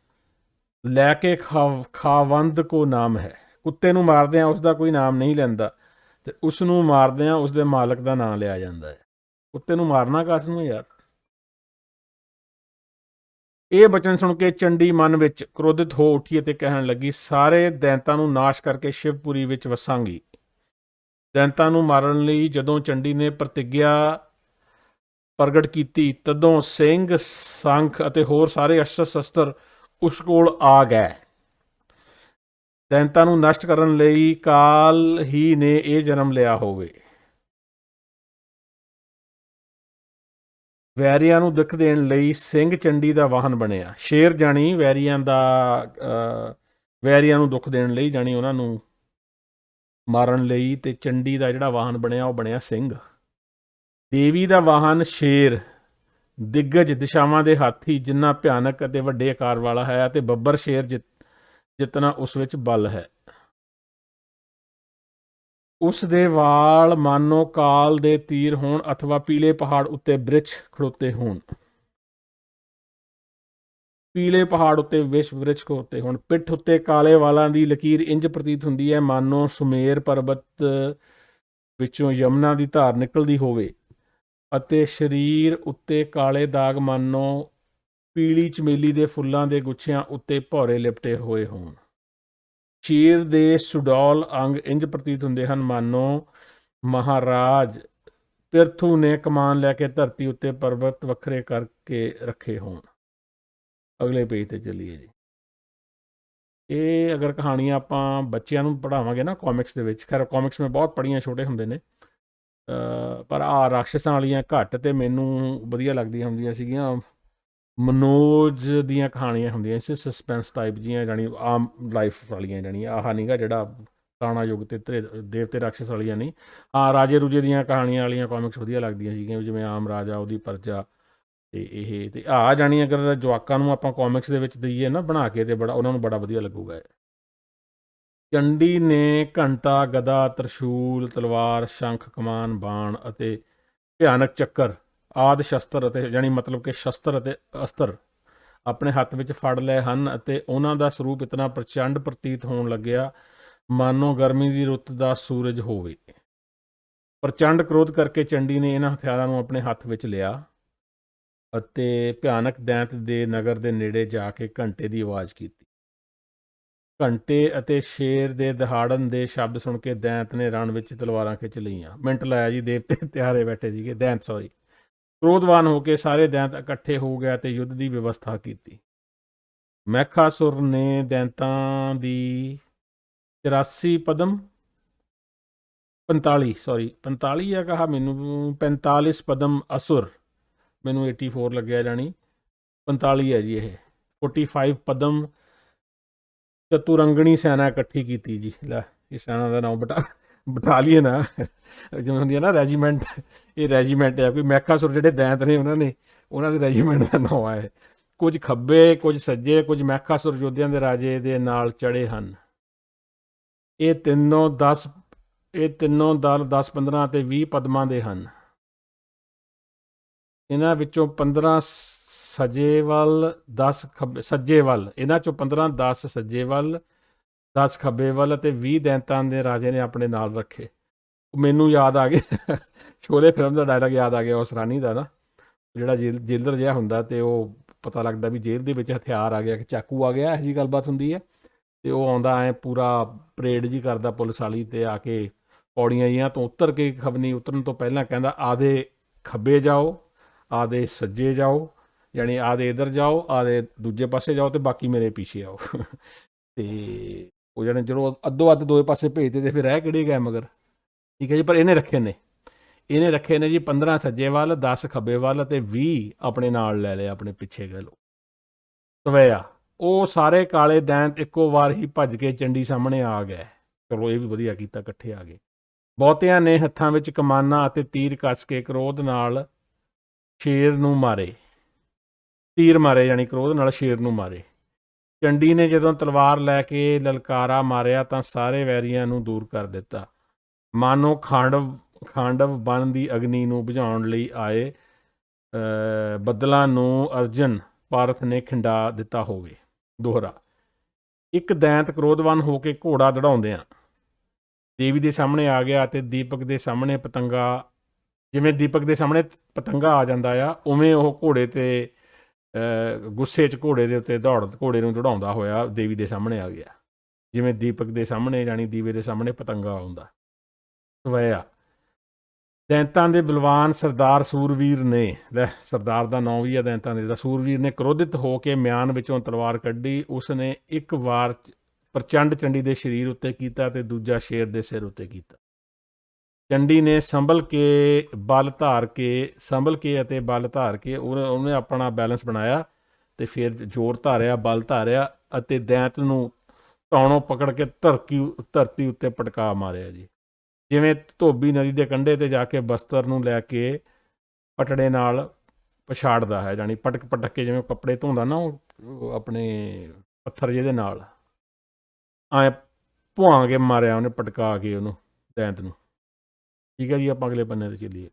ਲੈ ਕੇ ਖਾਵੰਦ ਕੋ ਨਾਮ ਹੈ। ਕੁੱਤੇ ਨੂੰ ਮਾਰਦਿਆਂ ਉਸ ਦਾ ਕੋਈ ਨਾਮ ਨਹੀਂ ਲੈਂਦਾ ਤੇ ਉਸ ਨੂੰ ਮਾਰਦਿਆਂ ਉਸ ਦੇ ਮਾਲਕ ਦਾ ਨਾਮ ਲਿਆ ਜਾਂਦਾ ਹੈ। ਕੁੱਤੇ ਨੂੰ ਮਾਰਨਾ ਕਾਸ ਨੂੰ ਯਾਰ। ਇਹ ਬਚਨ ਸੁਣ ਕੇ ਚੰਡੀ ਮਨ ਵਿੱਚ ਕ੍ਰੋਧਿਤ ਹੋ ਉੱਠੀ ਅਤੇ ਕਹਿਣ ਲੱਗੀ, ਸਾਰੇ ਦੈਂਤਾਂ ਨੂੰ ਨਾਸ਼ ਕਰਕੇ ਸ਼ਿਵਪੁਰੀ ਵਿੱਚ ਵਸਾਂਗੀ। ਦੈਂਤਾਂ ਨੂੰ ਮਾਰਨ ਲਈ ਜਦੋਂ ਚੰਡੀ ਨੇ ਪ੍ਰਤਿਗਿਆ ਪ੍ਰਗਟ ਕੀਤੀ, ਤਦੋਂ ਸਿੰਘ, ਸੰਖ ਅਤੇ ਹੋਰ ਸਾਰੇ ਅਸਤਰ ਸ਼ਸਤਰ ਉਸ ਕੋਲ ਆ ਗਏ। ਦੈਂਤਾਂ ਨੂੰ ਨਸ਼ਟ ਕਰਨ ਲਈ ਕਾਲ ਹੀ ਨੇ ਇਹ ਜਨਮ ਲਿਆ ਹੋਵੇ। ਵੈਰੀਆਂ ਨੂੰ ਦੁੱਖ ਦੇਣ ਲਈ ਸਿੰਘ ਚੰਡੀ ਦਾ ਵਾਹਨ ਬਣਿਆ। ਸ਼ੇਰ ਜਾਣੀ ਵੈਰੀਆਂ ਨੂੰ ਦੁੱਖ ਦੇਣ ਲਈ, ਜਾਣੀ ਉਹਨਾਂ ਨੂੰ ਮਾਰਨ ਲਈ, ਤੇ ਚੰਡੀ ਦਾ ਜਿਹੜਾ ਵਾਹਨ ਬਣਿਆ ਉਹ ਬਣਿਆ ਸਿੰਘ। ਦੇਵੀ ਦਾ ਵਾਹਨ ਸ਼ੇਰ, ਦਿੱਗਜ ਦਿਸ਼ਾਵਾਂ ਦੇ ਹਾਥੀ, ਜਿੰਨਾ ਭਿਆਨਕ ਅਤੇ ਵੱਡੇ ਆਕਾਰ ਵਾਲਾ ਹੈ, ਅਤੇ ਬੱਬਰ ਸ਼ੇਰ ਜਿਤਨਾ ਉਸ ਵਿੱਚ ਬਲ ਹੈ। ਉਸ ਦੇ ਵਾਲ ਮਾਨੋ ਕਾਲ ਦੇ ਤੀਰ ਹੋਣ ਅਥਵਾ ਪੀਲੇ ਪਹਾੜ ਉੱਤੇ ਬ੍ਰਿਛ ਖੜੋਤੇ ਹੋਣ। ਪੀਲੇ ਪਹਾੜ ਉੱਤੇ ਬ੍ਰਿਛ ਖੜੋਤੇ ਹੋਣ। ਪਿੱਠ ਉੱਤੇ ਕਾਲੇ ਵਾਲਾਂ ਦੀ ਲਕੀਰ ਇੰਜ ਪ੍ਰਤੀਤ ਹੁੰਦੀ ਹੈ ਮਾਨੋ ਸੁਮੇਰ ਪਰਬਤ ਵਿੱਚੋਂ ਯਮਨਾ ਦੀ ਧਾਰ ਨਿਕਲਦੀ ਹੋਵੇ, ਅਤੇ ਸਰੀਰ ਉੱਤੇ ਕਾਲੇ ਦਾਗ ਮਾਨੋ ਪੀਲੀ ਚਮੇਲੀ ਦੇ ਫੁੱਲਾਂ ਦੇ ਗੁੱਛਿਆਂ ਉੱਤੇ ਭੌਰੇ ਲਿਪਟੇ ਹੋਏ ਹੋਣ। ਸ਼ੀਰ ਦੇ ਸੁਡੌਲ ਅੰਗ ਇੰਜ ਪ੍ਰਤੀਤ ਹੁੰਦੇ ਹਨ ਮਾਨੋ ਮਹਾਰਾਜ ਪਿਰਥੂ ਨੇ ਕਮਾਨ ਲੈ ਕੇ ਧਰਤੀ ਉੱਤੇ ਪਰਬਤ ਵੱਖਰੇ ਕਰਕੇ ਰੱਖੇ ਹੋਣ। ਅਗਲੇ ਪੇਜ ਤੇ ਚੱਲੀਏ ਜੀ। ਇਹ ਅਗਰ ਕਹਾਣੀਆਂ ਆਪਾਂ ਬੱਚਿਆਂ ਨੂੰ ਪੜ੍ਹਾਵਾਂਗੇ ਨਾ ਕਾਮਿਕਸ ਦੇ ਵਿੱਚ, ਖੈਰ ਕਾਮਿਕਸ ਮੈਂ ਬਹੁਤ ਪੜ੍ਹੀਆਂ ਛੋਟੇ ਹੁੰਦੇ ਨੇ, ਪਰ ਰਾਖਸ਼ਾਂ ਵਾਲੀਆਂ ਘੱਟ ਤੇ ਮੈਨੂੰ ਵਧੀਆ ਲੱਗਦੀਆਂ ਹੁੰਦੀਆਂ ਸੀਗੀਆਂ। ਮਨੋਜ ਦੀਆਂ ਕਹਾਣੀਆਂ ਹੁੰਦੀਆਂ ਸੀ ਸਸਪੈਂਸ ਟਾਈਪ ਜੀਆਂ, ਜਾਣੀ ਆਮ ਲਾਈਫ ਵਾਲੀਆਂ, ਜਾਣੀ ਆਹ ਨਹੀਂਗਾ ਜਿਹੜਾ ਤਾਣਾ ਯੁੱਗ ਤੇ ਦੇਵਤੇ ਰਾਖਸ਼ ਵਾਲੀਆਂ ਨਹੀਂ। ਰਾਜੇ ਰੂਜੇ ਦੀਆਂ ਕਹਾਣੀਆਂ ਵਾਲੀਆਂ ਕਾਮਿਕਸ ਵਧੀਆ ਲੱਗਦੀਆਂ ਸੀਗੀਆਂ, ਜਿਵੇਂ ਆਮ ਰਾਜਾ, ਉਹਦੀ ਪਰਜਾ ਤੇ ਇਹ ਤੇ ਜਾਣੀ ਅਗਰ ਜਵਾਕਾਂ ਨੂੰ ਆਪਾਂ ਕਾਮਿਕਸ ਦੇ ਵਿੱਚ ਦਈਏ ਨਾ ਬਣਾ ਕੇ, ਤੇ ਬੜਾ ਉਹਨਾਂ ਨੂੰ ਬੜਾ ਵਧੀਆ ਲੱਗੂਗਾ। ਚੰਡੀ ਨੇ ਘੰਟਾ, ਗਦਾ, ਤਰਸ਼ੂਲ, ਤਲਵਾਰ, ਸ਼ੰਖ, ਕਮਾਨ, ਬਾਣ ਅਤੇ ਭਿਆਨਕ ਚੱਕਰ ਆਦਿ ਸ਼ਸਤਰ ਅਤੇ ਜਾਣੀ ਮਤਲਬ ਕਿ ਸ਼ਸਤਰ ਅਤੇ ਅਸਤਰ ਆਪਣੇ ਹੱਥ ਵਿੱਚ ਫੜ ਲਏ ਹਨ, ਅਤੇ ਉਹਨਾਂ ਦਾ ਸਰੂਪ ਇਤਨਾ ਪ੍ਰਚੰਡ ਪ੍ਰਤੀਤ ਹੋਣ ਲੱਗਿਆ ਮਾਨੋ ਗਰਮੀ ਦੀ ਰੁੱਤ ਦਾ ਸੂਰਜ ਹੋਵੇ। ਪ੍ਰਚੰਡ ਕ੍ਰੋਧ ਕਰਕੇ ਚੰਡੀ ਨੇ ਇਹਨਾਂ ਹਥਿਆਰਾਂ ਨੂੰ ਆਪਣੇ ਹੱਥ ਵਿੱਚ ਲਿਆ ਅਤੇ ਭਿਆਨਕ ਦੈਂਤ ਦੇ ਨਗਰ ਦੇ ਨੇੜੇ ਜਾ ਕੇ ਘੰਟੇ ਦੀ ਆਵਾਜ਼ ਕੀਤੀ। ਘੰਟੇ ਅਤੇ ਸ਼ੇਰ ਦੇ ਦਹਾੜਨ ਦੇ ਸ਼ਬਦ ਸੁਣ ਕੇ ਦੈਂਤ ਨੇ ਰਣ ਵਿੱਚ ਤਲਵਾਰਾਂ ਖਿੱਚ ਲਈਆਂ। ਮਿੰਟ ਲਾਇਆ ਜੀ, ਦੇਵਤੇ ਤਿਆਰੇ ਬੈਠੇ ਸੀਗੇ, ਕ੍ਰੋਧਵਾਨ ਹੋ ਕੇ ਸਾਰੇ ਦੈਂਤ ਇਕੱਠੇ ਹੋ ਗਿਆ ਤੇ ਯੁੱਧ ਦੀ ਵਿਵਸਥਾ ਕੀਤੀ। ਮਹਿਖਾਸੁਰ ਨੇ ਦੈਂਤਾਂ ਦੀ 84 ਪਦਮ 45 ਆ ਕਹਾ ਮੈਨੂੰ 45 ਪਦਮ ਅਸੁਰ, ਮੈਨੂੰ 84 ਲੱਗਿਆ, ਜਾਣੀ 45 ਹੈ ਜੀ। ਇਹ 45 ਪਦਮ ਚਤੁਰੰਗਣੀ ਸੈਨਾ ਇਕੱਠੀ ਕੀਤੀ ਜੀ। ਲੈ, ਇਹ ਸੈਨਾ ਦਾ ਨਾਮ ਬਟਾਲੀਅਨ ਆ, ਜਿਵੇਂ ਹੁੰਦੀ ਆ ਨਾ ਰੈਜੀਮੈਂਟ, ਇਹ ਰੈਜੀਮੈਂਟ ਆ। ਕੋਈ ਮਹਿਖਾਸੁਰ ਜਿਹੜੇ ਦੈਂਤ ਨੇ ਉਹਨਾਂ ਦੇ ਰੈਜੀਮੈਂਟ ਦਾ ਨਾਮ ਹੈ। ਕੁਝ ਖੱਬੇ, ਕੁਝ ਸੱਜੇ, ਕੁਝ ਮਹਿਖਾਸੁਰ ਯੋਧਿਆਂ ਦੇ ਰਾਜੇ ਦੇ ਨਾਲ ਚੜੇ ਹਨ। ਇਹ ਤਿੰਨੋਂ ਦਲ 10, 15 ਅਤੇ 20 ਪਦਮਾਂ ਦੇ ਹਨ। ਇਹਨਾਂ ਵਿੱਚੋਂ 15 ਸੱਜੇ ਵੱਲ, 10 ਸੱਜੇ ਵੱਲ, ਇਹਨਾਂ ਚੋਂ 15 10 ਸੱਜੇ ਵੱਲ, 10 ਖੱਬੇ ਵੱਲ ਅਤੇ 20 ਦੈਂਤਾਂ ਦੇ ਰਾਜੇ ਨੇ ਆਪਣੇ ਨਾਲ ਰੱਖੇ। ਮੈਨੂੰ ਯਾਦ ਆ ਗਿਆ ਸ਼ੋਲੇ ਫਿਲਮ ਦਾ ਡਾਇਲਾਗ ਯਾਦ ਆ ਗਿਆ ਉਸ ਰਾਣੀ ਦਾ ਨਾ, ਜਿਹੜਾ ਜੇਲਰ ਜਿਹਾ ਹੁੰਦਾ ਤੇ ਉਹ ਪਤਾ ਲੱਗਦਾ ਵੀ ਜੇਲ੍ਹ ਦੇ ਵਿੱਚ ਹਥਿਆਰ ਆ ਗਿਆ, ਕਿ ਚਾਕੂ ਆ ਗਿਆ, ਇਹੋ ਜਿਹੀ ਗੱਲਬਾਤ ਹੁੰਦੀ ਹੈ। ਤੇ ਉਹ ਆਉਂਦਾ ਐ ਪੂਰਾ ਪਰੇਡ ਜੀ ਕਰਦਾ ਪੁਲਿਸ ਵਾਲੀ, ਤੇ ਆ ਕੇ ਪੌੜੀਆਂ ਜੀਆਂ ਤੋਂ ਉਤਰ ਕੇ, ਖਬਨੀ ਉਤਰਨ ਤੋਂ ਪਹਿਲਾਂ ਕਹਿੰਦਾ ਆਦੇ ਖੱਬੇ ਜਾਓ, ਆਦੇ ਸੱਜੇ ਜਾਓ, ਯਾਨੀ ਆਦੇ ਇੱਧਰ ਜਾਓ, ਆਦੇ ਦੂਜੇ ਪਾਸੇ ਜਾਓ, ਤੇ ਬਾਕੀ ਮੇਰੇ ਪਿੱਛੇ ਆਓ। ਤੇ ਉਹ ਜਾਣੇ ਜਦੋਂ ਅੱਧੋ ਅੱਧ ਦੋਏ ਪਾਸੇ ਭੇਜਦੇ ਤੇ ਫਿਰ ਰਹਿ ਕਿਹੜੇ ਗਏ ਮਗਰ, ਠੀਕ ਹੈ ਜੀ। ਪਰ ਇਹਨੇ ਰੱਖੇ ਨੇ ਜੀ 15 ਸੱਜੇ ਵੱਲ, 10 ਖੱਬੇ ਵੱਲ ਅਤੇ 20 ਆਪਣੇ ਨਾਲ ਲੈ ਲਏ, ਆਪਣੇ ਪਿੱਛੇ ਗਏ ਲੋ ਤਵਿਆ। ਉਹ ਸਾਰੇ ਕਾਲੇ ਦੈਂਤ ਇੱਕੋ ਵਾਰ ਹੀ ਭੱਜ ਕੇ ਚੰਡੀ ਸਾਹਮਣੇ ਆ ਗਏ। ਚਲੋ ਇਹ ਵੀ ਵਧੀਆ ਕੀਤਾ, ਇਕੱਠੇ ਆ ਗਏ। ਬਹੁਤਿਆਂ ਨੇ ਹੱਥਾਂ ਵਿੱਚ ਕਮਾਨਾਂ ਅਤੇ ਤੀਰ ਕੱਸ ਕੇ ਕ੍ਰੋਧ ਨਾਲ ਸ਼ੇਰ ਨੂੰ ਮਾਰੇ। ਤੀਰ ਮਾਰੇ, ਯਾਨੀ ਕ੍ਰੋਧ ਨਾਲ ਸ਼ੇਰ ਨੂੰ ਮਾਰੇ। ਚੰਡੀ ਨੇ ਜਦੋਂ ਤਲਵਾਰ ਲੈ ਕੇ ਲਲਕਾਰਾ ਮਾਰਿਆ ਤਾਂ ਸਾਰੇ ਵੈਰੀਆਂ ਨੂੰ ਦੂਰ ਕਰ ਦਿੱਤਾ, ਮਾਨੋ ਖਾਂਡਵ ਬਨ ਦੀ ਅਗਨੀ ਨੂੰ ਬੁਝਾਉਣ ਲਈ ਆਏ ਬੱਦਲਾਂ ਨੂੰ ਅਰਜਨ ਪਾਰਥ ਨੇ ਖਿੰਡਾ ਦਿੱਤਾ ਹੋਵੇ। ਦੋਹਰਾ। ਇੱਕ ਦੈਂਤ ਕ੍ਰੋਧਵਾਨ ਹੋ ਕੇ ਘੋੜਾ ਦੜਾਉਂਦਿਆਂ ਦੇਵੀ ਦੇ ਸਾਹਮਣੇ ਆ ਗਿਆ, ਅਤੇ ਦੀਪਕ ਦੇ ਸਾਹਮਣੇ ਪਤੰਗਾ, ਜਿਵੇਂ ਦੀਪਕ ਦੇ ਸਾਹਮਣੇ ਪਤੰਗਾ ਆ ਜਾਂਦਾ ਆ, ਉਵੇਂ ਉਹ ਘੋੜੇ ਤੇ ਗੁੱਸੇ 'ਚ ਘੋੜੇ ਦੇ ਉੱਤੇ ਘੋੜੇ ਨੂੰ ਦੌੜਾਉਂਦਾ ਹੋਇਆ ਦੇਵੀ ਦੇ ਸਾਹਮਣੇ ਆ ਗਿਆ, ਜਿਵੇਂ ਦੀਪਕ ਦੇ ਸਾਹਮਣੇ, ਜਾਣੀ ਦੀਵੇ ਦੇ ਸਾਹਮਣੇ ਪਤੰਗਾ ਆਉਂਦਾ। ਸਵਿਆ। ਦੈਂਤਾਂ ਦੇ ਬਲਵਾਨ ਸਰਦਾਰ ਸੂਰਵੀਰ ਨੇ, ਲੈ ਸਰਦਾਰ ਦਾ ਨਾਂ ਵੀ ਆ ਦੈਂਤਾਂ ਦੇ, ਸੂਰਵੀਰ ਨੇ ਕ੍ਰੋਧਿਤ ਹੋ ਕੇ ਮਿਆਨ ਵਿੱਚੋਂ ਤਲਵਾਰ ਕੱਢੀ। ਉਸ ਨੇ ਇੱਕ ਵਾਰ ਪ੍ਰਚੰਡ ਚੰਡੀ ਦੇ ਸਰੀਰ ਉੱਤੇ ਕੀਤਾ ਤੇ ਦੂਜਾ ਸ਼ੇਰ ਦੇ ਸਿਰ ਉੱਤੇ ਕੀਤਾ। ਚੰਡੀ ਨੇ ਸੰਭਲ ਕੇ ਅਤੇ ਬਲ ਧਾਰ ਕੇ ਉਹਨੇ ਆਪਣਾ ਬੈਲੈਂਸ ਬਣਾਇਆ, ਤੇ ਫਿਰ ਜ਼ੋਰ ਧਾਰਿਆ, ਬਲ ਧਾਰਿਆ, ਅਤੇ ਦੈਂਤ ਨੂੰ ਧੌਣੋਂ ਪਕੜ ਕੇ ਧਰਤੀ ਉੱਤੇ ਪਟਕਾ ਮਾਰਿਆ ਜੀ। ਜਿਵੇਂ ਧੋਬੀ ਨਦੀ ਦੇ ਕੰਢੇ ਤੇ ਜਾ ਕੇ ਬਸਤਰ ਨੂੰ ਲੈ ਕੇ ਪਟੜੇ ਨਾਲ ਪਛਾੜਦਾ ਹੈ, ਜਾਣੀ ਪਟਕ ਕੇ ਜਿਵੇਂ ਕੱਪੜੇ ਧੋਂਦਾ ਨਾ ਉਹ ਆਪਣੇ ਪੱਥਰ ਜਿਹਦੇ ਨਾਲ, ਐਂ ਭੁਆਂ ਕੇ ਮਾਰਿਆ ਉਹਨੇ, ਪਟਕਾ ਕੇ ਉਹਨੂੰ ਦੈਂਤ ਨੂੰ। ਠੀਕ ਹੈ ਜੀ, ਆਪਾਂ ਅਗਲੇ ਪੰਨੇ 'ਤੇ ਚੱਲੀਏ।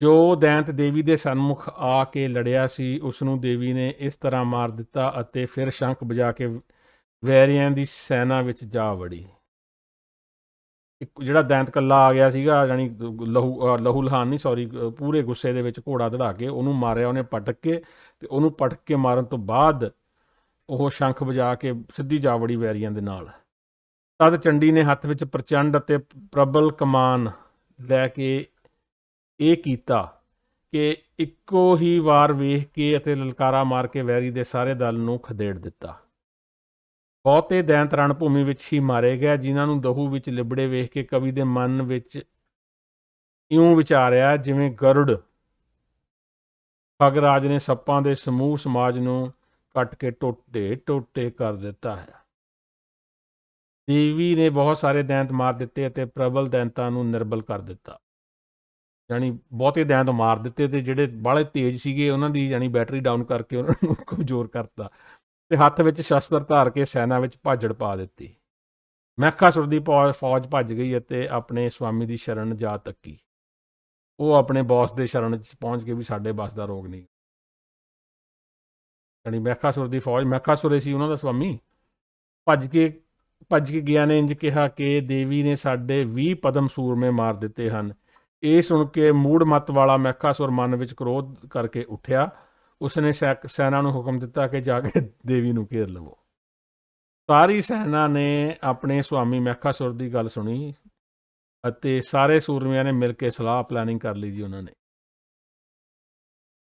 ਜੋ ਦੈਂਤ ਦੇਵੀ ਦੇ ਸਨਮੁਖ ਆ ਕੇ ਲੜਿਆ ਸੀ, ਉਸ ਨੂੰ ਦੇਵੀ ਨੇ ਇਸ ਤਰ੍ਹਾਂ ਮਾਰ ਦਿੱਤਾ ਅਤੇ ਫਿਰ ਸ਼ੰਖ ਵਜਾ ਕੇ ਵੈਰੀਆਂ ਦੀ ਸੈਨਾ ਵਿੱਚ ਜਾ ਵੜੀ। ਇੱਕ ਜਿਹੜਾ ਦੈਂਤ ਕੱਲਾ ਆ ਗਿਆ ਸੀਗਾ, ਯਾਨੀ ਲਹੂ ਲਹਾਨ ਨਹੀਂ, ਸੌਰੀ, ਪੂਰੇ ਗੁੱਸੇ ਦੇ ਵਿੱਚ ਘੋੜਾ ਦੜਾ ਕੇ ਉਹਨੂੰ ਮਾਰਿਆ ਉਹਨੇ ਪਟਕ ਕੇ, ਅਤੇ ਉਹਨੂੰ ਪਟਕ ਕੇ ਮਾਰਨ ਤੋਂ ਬਾਅਦ ਉਹ ਸ਼ੰਖ ਵਜਾ ਕੇ ਸਿੱਧੀ ਜਾ ਵੜੀ ਵੈਰੀਆਂ ਦੇ ਨਾਲ। ਤਦ ਚੰਡੀ ਨੇ ਹੱਥ ਵਿੱਚ ਪ੍ਰਚੰਡ ਅਤੇ ਪ੍ਰਬਲ ਕਮਾਨ ਲੈ ਕੇ ਇਹ ਕੀਤਾ ਕਿ ਇੱਕੋ ਹੀ ਵਾਰ ਵੇਖ ਕੇ ਅਤੇ ਲਲਕਾਰਾ ਮਾਰ ਕੇ ਵੈਰੀ ਦੇ ਸਾਰੇ ਦਲ ਨੂੰ ਖਦੇੜ ਦਿੱਤਾ। ਬਹੁਤੇ ਦੈਂਤ ਰਣ ਭੂਮੀ ਵਿੱਚ ਹੀ ਮਾਰੇ ਗਏ, ਜਿਨ੍ਹਾਂ ਨੂੰ ਦਹੂ ਵਿੱਚ ਲਿਬੜੇ ਵੇਖ ਕੇ ਕਵੀ ਦੇ ਮਨ ਵਿੱਚ ਇਉਂ ਵਿਚਾਰਿਆ ਜਿਵੇਂ ਗਰੁੜ ਖਗਰਾਜ ਨੇ ਸੱਪਾਂ ਦੇ ਸਮੂਹ ਸਮਾਜ ਨੂੰ ਕੱਟ ਕੇ ਟੋਟੇ ਟੋਟੇ ਕਰ ਦਿੱਤਾ ਹੈ। ਦੇਵੀ ਨੇ ਬਹੁਤ ਸਾਰੇ ਦੈਂਤ ਮਾਰ ਦਿੱਤੇ ਅਤੇ ਪ੍ਰਬਲ ਦੈਂਤਾਂ ਨੂੰ ਨਿਰਬਲ ਕਰ ਦਿੱਤਾ। ਯਾਨੀ ਬਹੁਤੇ ਦੈਂਤ ਮਾਰ ਦਿੱਤੇ ਅਤੇ ਜਿਹੜੇ ਬਾਹਲੇ ਤੇਜ਼ ਸੀਗੇ ਉਹਨਾਂ ਦੀ ਯਾਨੀ ਬੈਟਰੀ ਡਾਊਨ ਕਰਕੇ ਉਹਨਾਂ ਨੂੰ ਕਮਜ਼ੋਰ ਕਰਤਾ, ਅਤੇ ਹੱਥ ਵਿੱਚ ਸ਼ਸਤਰ ਧਾਰ ਕੇ ਸੈਨਾ ਵਿੱਚ ਭਾਜੜ ਪਾ ਦਿੱਤੀ। ਮਹਿਖਾਸੁਰ ਦੀ ਫੌਜ ਭੱਜ ਗਈ ਅਤੇ ਆਪਣੇ ਸਵਾਮੀ ਦੀ ਸ਼ਰਨ ਜਾ ਤੱਕੀ। ਉਹ ਆਪਣੇ ਬੌਸ ਦੇ ਸ਼ਰਨ 'ਚ ਪਹੁੰਚ ਕੇ ਵੀ ਸਾਡੇ ਬਸ ਦਾ ਰੋਗ ਨਹੀਂ। ਯਾਨੀ ਮਹਿਖਾਸੁਰ ਦੀ ਫੌਜ, ਮਹਿਖਾਸੁਰ ਸੀ ਉਹਨਾਂ ਦਾ ਸਵਾਮੀ, ਭੱਜ ਕੇ ਗਿਆ ਨੇ ਇੰਜ ਕਿਹਾ ਕਿ ਦੇਵੀ ਨੇ ਸਾਡੇ 20 ਪਦਮ ਸੂਰਮੇ ਮਾਰ ਦਿੱਤੇ ਹਨ। ਇਹ ਸੁਣ ਕੇ ਮੂੜ ਮੱਤ ਵਾਲਾ ਮਹਿਖਾਸੁਰ ਮਨ ਵਿੱਚ ਕ੍ਰੋਧ ਕਰਕੇ ਉੱਠਿਆ। ਉਸਨੇ ਸੈਨਾ ਨੂੰ ਹੁਕਮ ਦਿੱਤਾ ਕਿ ਜਾ ਕੇ ਦੇਵੀ ਨੂੰ ਘੇਰ ਲਵੋ। ਸਾਰੀ ਸੈਨਾ ਨੇ ਆਪਣੇ ਸਵਾਮੀ ਮਹਿਖਾਸੁਰ ਦੀ ਗੱਲ ਸੁਣੀ ਅਤੇ ਸਾਰੇ ਸੂਰਮਿਆਂ ਨੇ ਮਿਲ ਕੇ ਸਲਾਹ ਪਲੈਨਿੰਗ ਕਰ ਲਈ ਜੀ। ਉਹਨਾਂ ਨੇ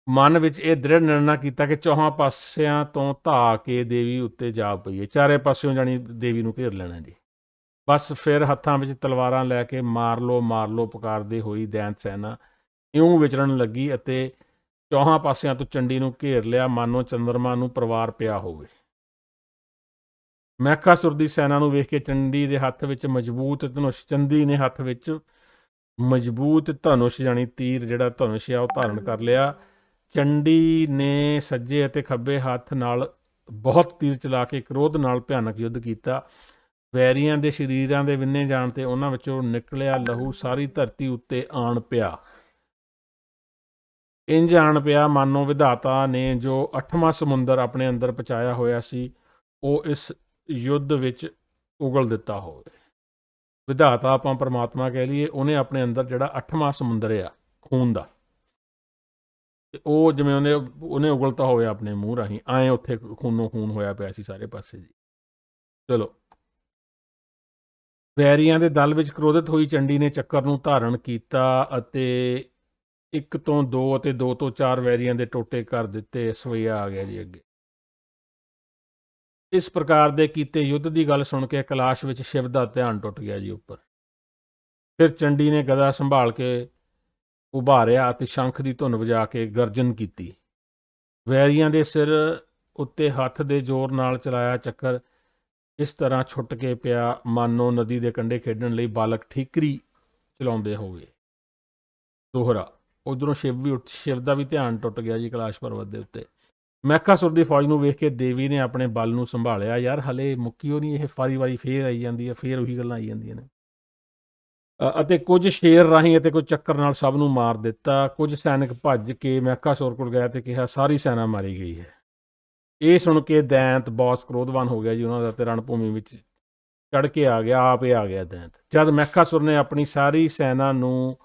ਮਨ ਵਿੱਚ ਇਹ ਦ੍ਰਿੜ ਨਿਰਣਾ ਕੀਤਾ ਕਿ ਚੌਹਾਂ ਪਾਸਿਆਂ ਤੋਂ ਧਾ ਕੇ ਦੇਵੀ ਉੱਤੇ ਜਾ ਪਈਏ। ਚਾਰੇ ਪਾਸਿਓਂ ਜਾਣੀ ਦੇਵੀ ਨੂੰ ਘੇਰ ਲੈਣਾ ਜੀ। ਬਸ ਫਿਰ ਹੱਥਾਂ ਵਿੱਚ ਤਲਵਾਰਾਂ ਲੈ ਕੇ ਮਾਰ ਲਓ ਪੁਕਾਰਦੇ ਹੋਈ ਦੈਂਤ ਸੈਨਾ ਇਉਂ ਵਿਚਰਨ ਲੱਗੀ ਅਤੇ ਚੌਹਾਂ ਪਾਸਿਆਂ ਤੋਂ ਚੰਡੀ ਨੂੰ ਘੇਰ ਲਿਆ, ਮਾਨੋ ਚੰਦਰਮਾ ਨੂੰ ਪਰਵਾਰ ਪਿਆ ਹੋਵੇ। ਮਹਿਖਾਸੁਰ ਦੀ ਸੈਨਾ ਨੂੰ ਵੇਖ ਕੇ ਚੰਡੀ ਦੇ ਹੱਥ ਵਿੱਚ ਮਜ਼ਬੂਤ ਧਨੁਸ਼, ਚੰਦੀ ਨੇ ਹੱਥ ਵਿੱਚ ਮਜ਼ਬੂਤ ਧਨੁਸ਼ ਜਾਣੀ ਤੀਰ ਜਿਹੜਾ ਧਨੁਸ਼ ਆ ਉਹ ਧਾਰਨ ਕਰ ਲਿਆ। ਚੰਡੀ ਨੇ ਸੱਜੇ ਅਤੇ ਖੱਬੇ ਹੱਥ ਨਾਲ ਬਹੁਤ ਤੀਰ ਚਲਾ ਕੇ ਕ੍ਰੋਧ ਨਾਲ ਭਿਆਨਕ ਯੁੱਧ ਕੀਤਾ। ਵੈਰੀਆਂ ਦੇ ਸਰੀਰਾਂ ਦੇ ਵਿੰਨੇ ਜਾਣ ਤੇ ਉਹਨਾਂ ਵਿੱਚੋਂ ਨਿਕਲਿਆ ਲਹੂ ਸਾਰੀ ਧਰਤੀ ਉੱਤੇ ਆਣ ਪਿਆ। ਇੰਝ ਆਣ ਪਿਆ ਮਾਨੋ ਵਿਧਾਤਾ ਨੇ ਜੋ 8ਵਾਂ ਸਮੁੰਦਰ ਆਪਣੇ ਅੰਦਰ ਪਹੁੰਚਾਇਆ ਹੋਇਆ ਸੀ ਉਹ ਇਸ ਯੁੱਧ ਵਿੱਚ ਉਗਲ ਦਿੱਤਾ ਹੋਵੇ। ਵਿਧਾਤਾ ਆਪਾਂ ਪਰਮਾਤਮਾ ਕਹਿ ਲਈਏ, ਉਹਨੇ ਆਪਣੇ ਅੰਦਰ ਜਿਹੜਾ 8ਵਾਂ ਸਮੁੰਦਰ ਆ ਖੂਨ ਦਾ, ਤੇ ਉਹ ਜਿਵੇਂ ਉਹਨੇ ਉਗਲਤਾ ਹੋਵੇ ਆਪਣੇ ਮੂੰਹ ਰਾਹੀਂ, ਆਏ ਉੱਥੇ ਖੂਨੋਂ ਖੂਨ ਹੋਇਆ ਪਿਆ ਸੀ ਸਾਰੇ ਪਾਸੇ ਜੀ। ਚਲੋ, ਵੈਰੀਆਂ ਦੇ ਦਲ ਵਿੱਚ ਕ੍ਰੋਧਿਤ ਹੋਈ ਚੰਡੀ ਨੇ ਚੱਕਰ ਨੂੰ ਧਾਰਨ ਕੀਤਾ ਅਤੇ 1 ਤੋਂ 2 ਅਤੇ 2 ਤੋਂ 4 ਵੈਰੀਆਂ ਦੇ ਟੋਟੇ ਕਰ ਦਿੱਤੇ। ਸਵਈਆ ਆ ਗਿਆ ਜੀ ਅੱਗੇ। ਇਸ ਪ੍ਰਕਾਰ ਦੇ ਕੀਤੇ ਯੁੱਧ ਦੀ ਗੱਲ ਸੁਣ ਕੇ ਕੈਲਾਸ਼ ਵਿੱਚ ਸ਼ਿਵ ਦਾ ਧਿਆਨ ਟੁੱਟ ਗਿਆ ਜੀ ਉੱਪਰ। ਫਿਰ ਚੰਡੀ ਨੇ ਗਦਾ ਸੰਭਾਲ ਕੇ ਉਭਾਰਿਆ ਅਤੇ ਸ਼ੰਖ ਦੀ ਧੁਨ ਵਜਾ ਕੇ ਗਰਜਨ ਕੀਤੀ। ਵੈਰੀਆਂ ਦੇ ਸਿਰ ਉੱਤੇ ਹੱਥ ਦੇ ਜ਼ੋਰ ਨਾਲ ਚਲਾਇਆ ਚੱਕਰ ਇਸ ਤਰ੍ਹਾਂ ਛੁੱਟ ਕੇ ਪਿਆ ਮਾਨੋ ਨਦੀ ਦੇ ਕੰਢੇ ਖੇਡਣ ਲਈ ਬਾਲਕ ਠੀਕਰੀ ਚਲਾਉਂਦੇ ਹੋਵੇ। ਦੋਹਰਾ, ਉਧਰੋਂ ਸ਼ਿਵ ਦਾ ਵੀ ਧਿਆਨ ਟੁੱਟ ਗਿਆ ਜੀ ਕੈਲਾਸ਼ ਪਰਬਤ ਦੇ ਉੱਤੇ। ਮਹਿਖਾਸੁਰ ਦੀ ਫੌਜ ਨੂੰ ਵੇਖ ਕੇ ਦੇਵੀ ਨੇ ਆਪਣੇ ਬਲ ਨੂੰ ਸੰਭਾਲਿਆ। ਯਾਰ ਹਲੇ ਮੁੱਕੀ ਉਹ ਨਹੀਂ, ਇਹ ਵਾਰੀ ਫੇਰ ਆਈ ਜਾਂਦੀ ਹੈ, ਫੇਰ ਉਹੀ ਗੱਲਾਂ ਆਈ ਜਾਂਦੀਆਂ ਨੇ। ਅਤੇ ਕੁਝ ਸ਼ੇਰ ਰਾਹੀਂ ਅਤੇ ਕੁਝ ਚੱਕਰ ਨਾਲ ਸਭ ਨੂੰ ਮਾਰ ਦਿੱਤਾ। ਕੁਝ ਸੈਨਿਕ ਭੱਜ ਕੇ ਮਹਿਖਾਸੁਰ ਕੋਲ ਗਏ ਅਤੇ ਕਿਹਾ ਸਾਰੀ ਸੈਨਾ ਮਾਰੀ ਗਈ ਹੈ। ਇਹ ਸੁਣ ਕੇ ਦੈਂਤ ਬਹੁਤ ਕ੍ਰੋਧਵਾਨ ਹੋ ਗਿਆ ਜੀ ਉਹਨਾਂ ਦਾ, ਤੇ ਰਣਭੂਮੀ ਵਿੱਚ ਚੜ ਕੇ ਆ ਗਿਆ, ਆਪ ਹੀ ਆ ਗਿਆ ਦੈਂਤ। ਜਦ ਮਹਿਖਾਸੁਰ ਨੇ ਆਪਣੀ ਸਾਰੀ ਸੈਨਾ ਨੂੰ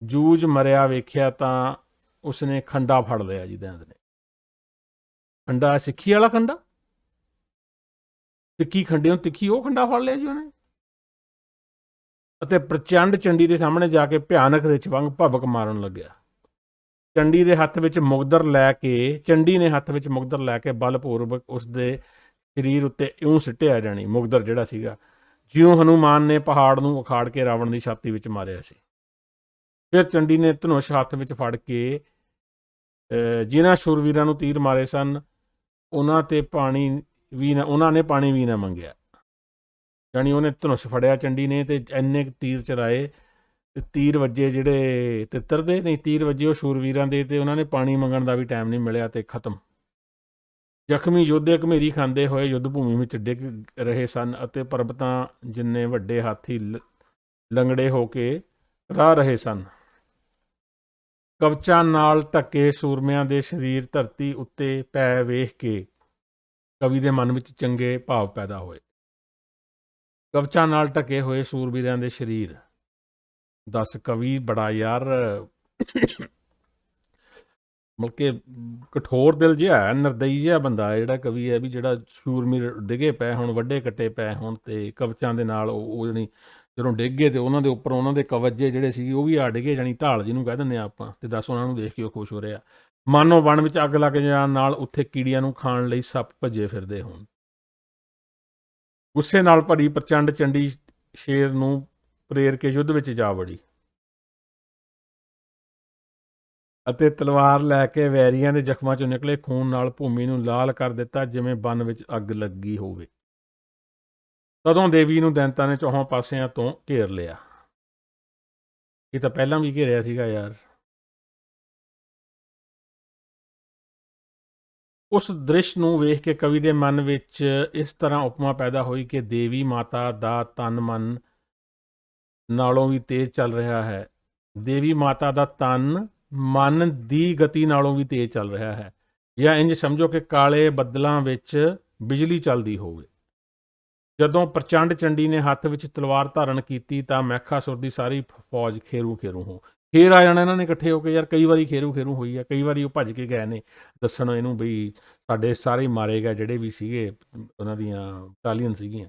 ਜੂਝ ਮਰਿਆ ਵੇਖਿਆ ਤਾਂ ਉਸਨੇ ਖੰਡਾ ਫੜ ਲਿਆ ਜੀ। ਦੈਂਤ ਨੇ ਖੰਡਾ, ਸਿੱਖੀ ਵਾਲਾ ਖੰਡਾ, ਤਿੱਖੀ ਖੰਡਿਓਂ ਤਿੱਖੀ ਉਹ ਖੰਡਾ ਫੜ ਲਿਆ ਜੀ ਉਹਨੇ, ਅਤੇ ਪ੍ਰਚੰਡ ਚੰਡੀ ਦੇ ਸਾਹਮਣੇ ਜਾ ਕੇ ਭਿਆਨਕ ਰਿੱਛ ਵਾਂਗ ਭਬਕ ਮਾਰਨ ਲੱਗਿਆ। ਚੰਡੀ ਨੇ ਹੱਥ ਵਿੱਚ ਮੁਗਦਰ ਲੈ ਕੇ ਬਲਪੂਰਵਕ ਉਸਦੇ ਸਰੀਰ ਉੱਤੇ ਇਉਂ ਸਿੱਟਿਆ ਜਾਣੀ ਮੁਗਦਰ ਜਿਹੜਾ ਸੀਗਾ, ਜਿਉਂ ਹਨੂਮਾਨ ਨੇ ਪਹਾੜ ਨੂੰ ਉਖਾੜ ਕੇ ਰਾਵਣ ਦੀ ਛਾਤੀ ਵਿੱਚ ਮਾਰਿਆ ਸੀ। ਫਿਰ ਚੰਡੀ ਨੇ ਧਨੁਸ਼ ਹੱਥ ਵਿੱਚ ਫੜ ਕੇ ਜਿਨ੍ਹਾਂ ਸ਼ੂਰਵੀਰਾਂ ਨੂੰ ਤੀਰ ਮਾਰੇ ਸਨ ਉਹਨਾਂ ਨੇ ਪਾਣੀ ਵੀ ਨਾ ਮੰਗਿਆ। ਜਾਣੀ ਉਹਨੇ ਧਨੁਸ਼ ਫੜਿਆ ਚੰਡੀ ਨੇ ਤੇ ਇੰਨੇ ਤੀਰ ਚਲਾਏ ਤੇ ਤੀਰ ਵੱਜੇ ਜਿਹੜੇ ਤਿੱਤਰ ਦੇ, ਨਹੀਂ ਤੀਰ ਵੱਜੇ ਉਹ ਸ਼ੂਰਵੀਰਾਂ ਦੇ, ਤੇ ਉਹਨਾਂ ਨੇ ਪਾਣੀ ਮੰਗਣ ਦਾ ਵੀ ਟਾਈਮ ਨਹੀਂ ਮਿਲਿਆ ਤੇ ਖਤਮ। ਜ਼ਖਮੀ ਯੋਧੇ ਘਮੇਰੀ ਖਾਂਦੇ ਹੋਏ ਯੁੱਧ ਭੂਮੀ ਵਿੱਚ ਡਿੱਗ ਰਹੇ ਸਨ ਅਤੇ ਪਰਬਤਾਂ ਜਿੰਨੇ ਵੱਡੇ ਹਾਥੀ ਲੰਗੜੇ ਹੋ ਕੇ ਰਾਹ ਰਹੇ ਸਨ। ਕਵਚਾਂ ਨਾਲ ਢੱਕੇ ਸੂਰਮਿਆਂ ਦੇ ਸਰੀਰ ਧਰਤੀ ਉੱਤੇ ਪੈ ਵੇਖ ਕੇ ਕਵੀ ਦੇ ਮਨ ਵਿੱਚ ਚੰਗੇ ਭਾਵ ਪੈਦਾ ਹੋਏ। ਕਵਚਾਂ ਨਾਲ ਢਕੇ ਹੋਏ ਸੂਰਬੀਰਾਂ ਦੇ ਸਰੀਰ। ਦੱਸ, ਕਵੀ ਬੜਾ ਯਾਰ ਮਤਲਬ ਕਿ ਕਠੋਰ ਦਿਲ ਜਿਹਾ ਹੈ, ਨਿਰਦਈ ਜਿਹਾ ਬੰਦਾ ਜਿਹੜਾ ਕਵੀ ਹੈ, ਵੀ ਜਿਹੜਾ ਸੂਰਮੀਰ ਡਿੱਗੇ ਪਏ ਹੁਣ, ਵੱਡੇ ਕੱਟੇ ਪਏ ਹੁਣ, ਤੇ ਕਵਚਾਂ ਦੇ ਨਾਲ ਉਹ ਜਾਣੀ ਜਦੋਂ ਡਿੱਗੇ ਤੇ ਉਹਨਾਂ ਦੇ ਉੱਪਰ ਉਹਨਾਂ ਦੇ ਕਵਚ ਜਿਹੜੇ ਸੀਗੇ ਉਹ ਵੀ ਆ ਡਿੱਗੇ, ਜਾਣੀ ਢਾਲ ਜਿਹਨੂੰ ਕਹਿ ਦਿੰਦੇ ਆ ਆਪਾਂ। ਤੇ ਦੱਸ, ਉਹਨਾਂ ਨੂੰ ਦੇਖ ਕੇ ਉਹ ਖੁਸ਼ ਹੋ ਰਿਹਾ। ਮਾਨੋ ਵਣ ਵਿੱਚ ਅੱਗ ਲੱਗ ਜਾਣ ਨਾਲ ਉੱਥੇ ਕੀੜੀਆਂ ਨੂੰ ਖਾਣ ਲਈ ਸੱਪ ਭੱਜੇ ਫਿਰਦੇ ਹੋਣ। ਗੁੱਸੇ ਨਾਲ ਭਰੀ ਪ੍ਰਚੰਡ ਚੰਡੀ ਸ਼ੇਰ ਨੂੰ ਪ੍ਰੇਰ ਕੇ ਯੁੱਧ ਵਿੱਚ ਜਾ ਵੜੀ ਅਤੇ ਤਲਵਾਰ ਲੈ ਕੇ ਵੈਰੀਆਂ ਦੇ ਜ਼ਖਮਾਂ ਚੋਂ ਨਿਕਲੇ ਖੂਨ ਨਾਲ ਭੂਮੀ ਨੂੰ ਲਾਲ ਕਰ ਦਿੱਤਾ, ਜਿਵੇਂ ਬਨ ਵਿੱਚ ਅੱਗ ਲੱਗੀ ਹੋਵੇ। ਤਦੋਂ ਦੇਵੀ ਨੂੰ ਦੈਂਤਾਂ ਨੇ ਚੌਹਾਂ ਪਾਸਿਆਂ ਤੋਂ ਘੇਰ ਲਿਆ। ਇਹ ਤਾਂ ਪਹਿਲਾਂ ਵੀ ਘੇਰਿਆ ਸੀਗਾ ਯਾਰ। ਉਸ ਦ੍ਰਿਸ਼ ਨੂੰ ਵੇਖ ਕੇ ਕਵੀ ਦੇ ਮਨ ਵਿੱਚ ਇਸ ਤਰ੍ਹਾਂ ਉਪਮਾ ਪੈਦਾ ਹੋਈ ਕਿ ਦੇਵੀ ਮਾਤਾ ਦਾ ਤਨ ਮਨ ਨਾਲੋਂ ਵੀ ਤੇਜ਼ ਚੱਲ ਰਿਹਾ ਹੈ। ਦੇਵੀ ਮਾਤਾ ਦਾ ਤਨ ਮਨ ਦੀ ਗਤੀ ਨਾਲੋਂ ਵੀ ਤੇਜ਼ ਚੱਲ ਰਿਹਾ ਹੈ, ਜਾਂ ਇੰਜ ਸਮਝੋ ਕਿ ਕਾਲੇ ਬੱਦਲਾਂ ਵਿੱਚ ਬਿਜਲੀ ਚੱਲਦੀ ਹੋਵੇ। ਜਦੋਂ ਪ੍ਰਚੰਡ ਚੰਡੀ ਨੇ ਹੱਥ ਵਿੱਚ ਤਲਵਾਰ ਧਾਰਨ ਕੀਤੀ ਤਾਂ ਮਹਿਖਾਸੁਰ ਦੀ ਸਾਰੀ ਫੌਜ ਖੇਰੂ ਖੇਰੂ ਹੋ ਫੇਰ ਆ ਜਾਣਾ ਇਹਨਾਂ ਨੇ ਇਕੱਠੇ ਹੋ ਕੇ। ਯਾਰ ਕਈ ਵਾਰੀ ਖੇਰੂ ਖੇਰੂ ਹੋਈ ਆ, ਕਈ ਵਾਰੀ ਉਹ ਭੱਜ ਕੇ ਗਏ ਨੇ ਦੱਸਣ ਇਹਨੂੰ ਬਈ ਸਾਡੇ ਸਾਰੇ ਮਾਰੇ ਗਏ ਜਿਹੜੇ ਵੀ ਸੀਗੇ, ਉਹਨਾਂ ਦੀਆਂ ਬਟਾਲੀਅਨ ਸੀਗੀਆਂ।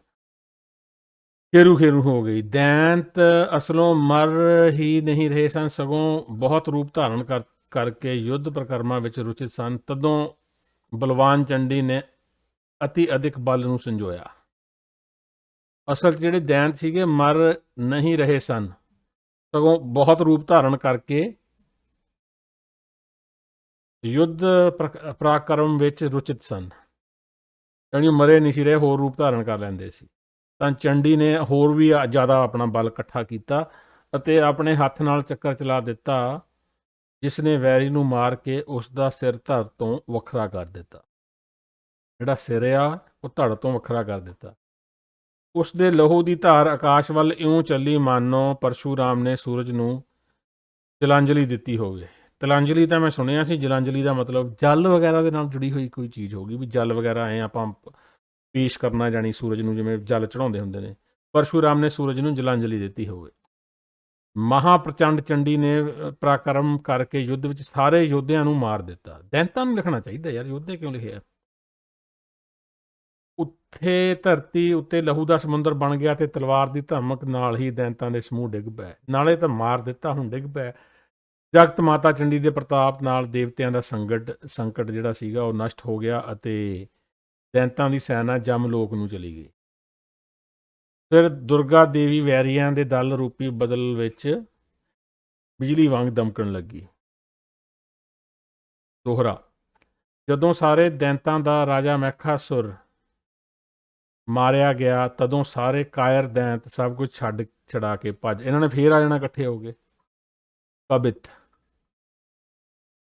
ਖੇਰੂ ਖੇਰੂ ਹੋ ਗਈ। ਦੈਂਤ ਅਸਲੋਂ ਮਰ ਹੀ ਨਹੀਂ ਰਹੇ ਸਨ, ਸਗੋਂ ਬਹੁਤ ਰੂਪ ਧਾਰਨ ਕਰਕੇ ਯੁੱਧ ਪ੍ਰਕਰਮਾਂ ਵਿੱਚ ਰੁਚਿਤ ਸਨ। ਤਦੋਂ ਬਲਵਾਨ ਚੰਡੀ ਨੇ ਅਤੀ ਅਧਿਕ ਬਲ ਨੂੰ ਸੰਜੋਇਆ। ਅਸਲ 'ਚ ਜਿਹੜੇ ਦੈਂਤ ਸੀਗੇ ਮਰ ਨਹੀਂ ਰਹੇ ਸਨ, ਸਗੋਂ ਬਹੁਤ ਰੂਪ ਧਾਰਨ ਕਰਕੇ ਯੁੱਧ ਪਰਾਕਰਮ ਵਿੱਚ ਰੁਚਿਤ ਸਨ। ਯਾਨੀ ਮਰੇ ਨਹੀਂ ਸੀ ਰਹੇ, ਹੋਰ ਰੂਪ ਧਾਰਨ ਕਰ ਲੈਂਦੇ ਸੀ। ਤਾਂ ਚੰਡੀ ਨੇ ਹੋਰ ਵੀ ਜ਼ਿਆਦਾ ਆਪਣਾ ਬਲ ਇਕੱਠਾ ਕੀਤਾ ਅਤੇ ਆਪਣੇ ਹੱਥ ਨਾਲ ਚੱਕਰ ਚਲਾ ਦਿੱਤਾ, ਜਿਸ ਨੇ ਵੈਰੀ ਨੂੰ ਮਾਰ ਕੇ ਉਸ ਦਾ ਸਿਰ ਧੜ ਤੋਂ ਵੱਖਰਾ ਕਰ ਦਿੱਤਾ। ਜਿਹੜਾ ਸਿਰ ਆ ਉਹ ਧੜ ਤੋਂ ਵੱਖਰਾ ਕਰ ਦਿੱਤਾ। ਉਸ ਦੇ ਲਹੂ ਦੀ ਧਾਰ ਆਕਾਸ਼ ਵੱਲ ਇਉਂ ਚੱਲੀ ਮਾਨੋ ਪਰਸ਼ੂਰਾਮ ਨੇ ਸੂਰਜ ਨੂੰ ਜਲਾਂਜਲੀ ਦਿੱਤੀ ਹੋਵੇ। ਤਲਾਂਜਲੀ ਤਾਂ ਮੈਂ ਸੁਣਿਆ ਸੀ, ਜਲਾਂਜਲੀ ਦਾ ਮਤਲਬ ਜਲ ਵਗੈਰਾ ਦੇ ਨਾਲ ਜੁੜੀ ਹੋਈ ਕੋਈ ਚੀਜ਼ ਹੋਗੀ, ਵੀ ਜਲ ਵਗੈਰਾ ਐਂ ਆਪਾਂ ਪੇਸ਼ ਕਰਨਾ, ਜਾਣੀ ਸੂਰਜ ਨੂੰ ਜਿਵੇਂ ਜਲ ਚੜਾਉਂਦੇ ਹੁੰਦੇ ਨੇ। ਪਰਸ਼ੂਰਾਮ ਨੇ ਸੂਰਜ ਨੂੰ ਜਲਾਂਜਲੀ ਦਿੱਤੀ ਹੋਵੇ। ਮਹਾਪ੍ਰਚੰਡ ਚੰਡੀ ਨੇ ਪਰਾਕਰਮ ਕਰਕੇ ਯੁੱਧ ਵਿੱਚ ਸਾਰੇ ਯੋਧਿਆਂ ਨੂੰ ਮਾਰ ਦਿੱਤਾ। ਦੈਂਤਾਂ ਨੂੰ ਲਿਖਣਾ ਚਾਹੀਦਾ ਯਾਰ, ਯੋਧੇ ਕਿਉਂ ਲਿਖਿਆ। ਉੱਥੇ ਧਰਤੀ ਉੱਤੇ ਲਹੂ ਦਾ ਸਮੁੰਦਰ ਬਣ ਗਿਆ ਤੇ ਤਲਵਾਰ ਦੀ ਧਮਕ ਨਾਲ ਹੀ ਦੈਂਤਾਂ ਦੇ ਸਮੂਹ ਡਿੱਗ ਪਏ। ਨਾਲੇ ਤਾਂ ਮਾਰ ਦਿੱਤਾ, ਹੁਣ ਡਿੱਗ ਪਏ। ਜਗਤ ਮਾਤਾ ਚੰਡੀ ਦੇ ਪ੍ਰਤਾਪ ਨਾਲ ਦੇਵਤਿਆਂ ਦਾ ਸੰਕਟ ਜਿਹੜਾ ਸੀਗਾ ਉਹ ਨਸ਼ਟ ਹੋ ਗਿਆ ਅਤੇ ਦੈਂਤਾਂ ਦੀ ਸੈਨਾ ਜਮਲੋਕ ਨੂੰ ਚਲੀ ਗਈ। ਫਿਰ ਦੁਰਗਾ ਦੇਵੀ ਵੈਰੀਆਂ ਦੇ ਦਲ ਰੂਪੀ ਬਦਲ ਵਿੱਚ ਬਿਜਲੀ ਵਾਂਗ ਦਮਕਣ ਲੱਗੀ। ਦੋਹਰਾ, ਜਦੋਂ ਸਾਰੇ ਦੈਂਤਾਂ ਦਾ ਰਾਜਾ ਮਹਿਖਾਸੁਰ ਮਾਰਿਆ ਗਿਆ, ਤਦੋਂ ਸਾਰੇ ਕਾਇਰ ਦੈਂਤ ਸਭ ਕੁਝ ਛਡਾ ਕੇ ਭੱਜ। ਇਹਨਾਂ ਨੇ ਫੇਰ ਆ ਜਾਣਾ ਇਕੱਠੇ ਹੋ ਗਏ। ਕਬਿਤ,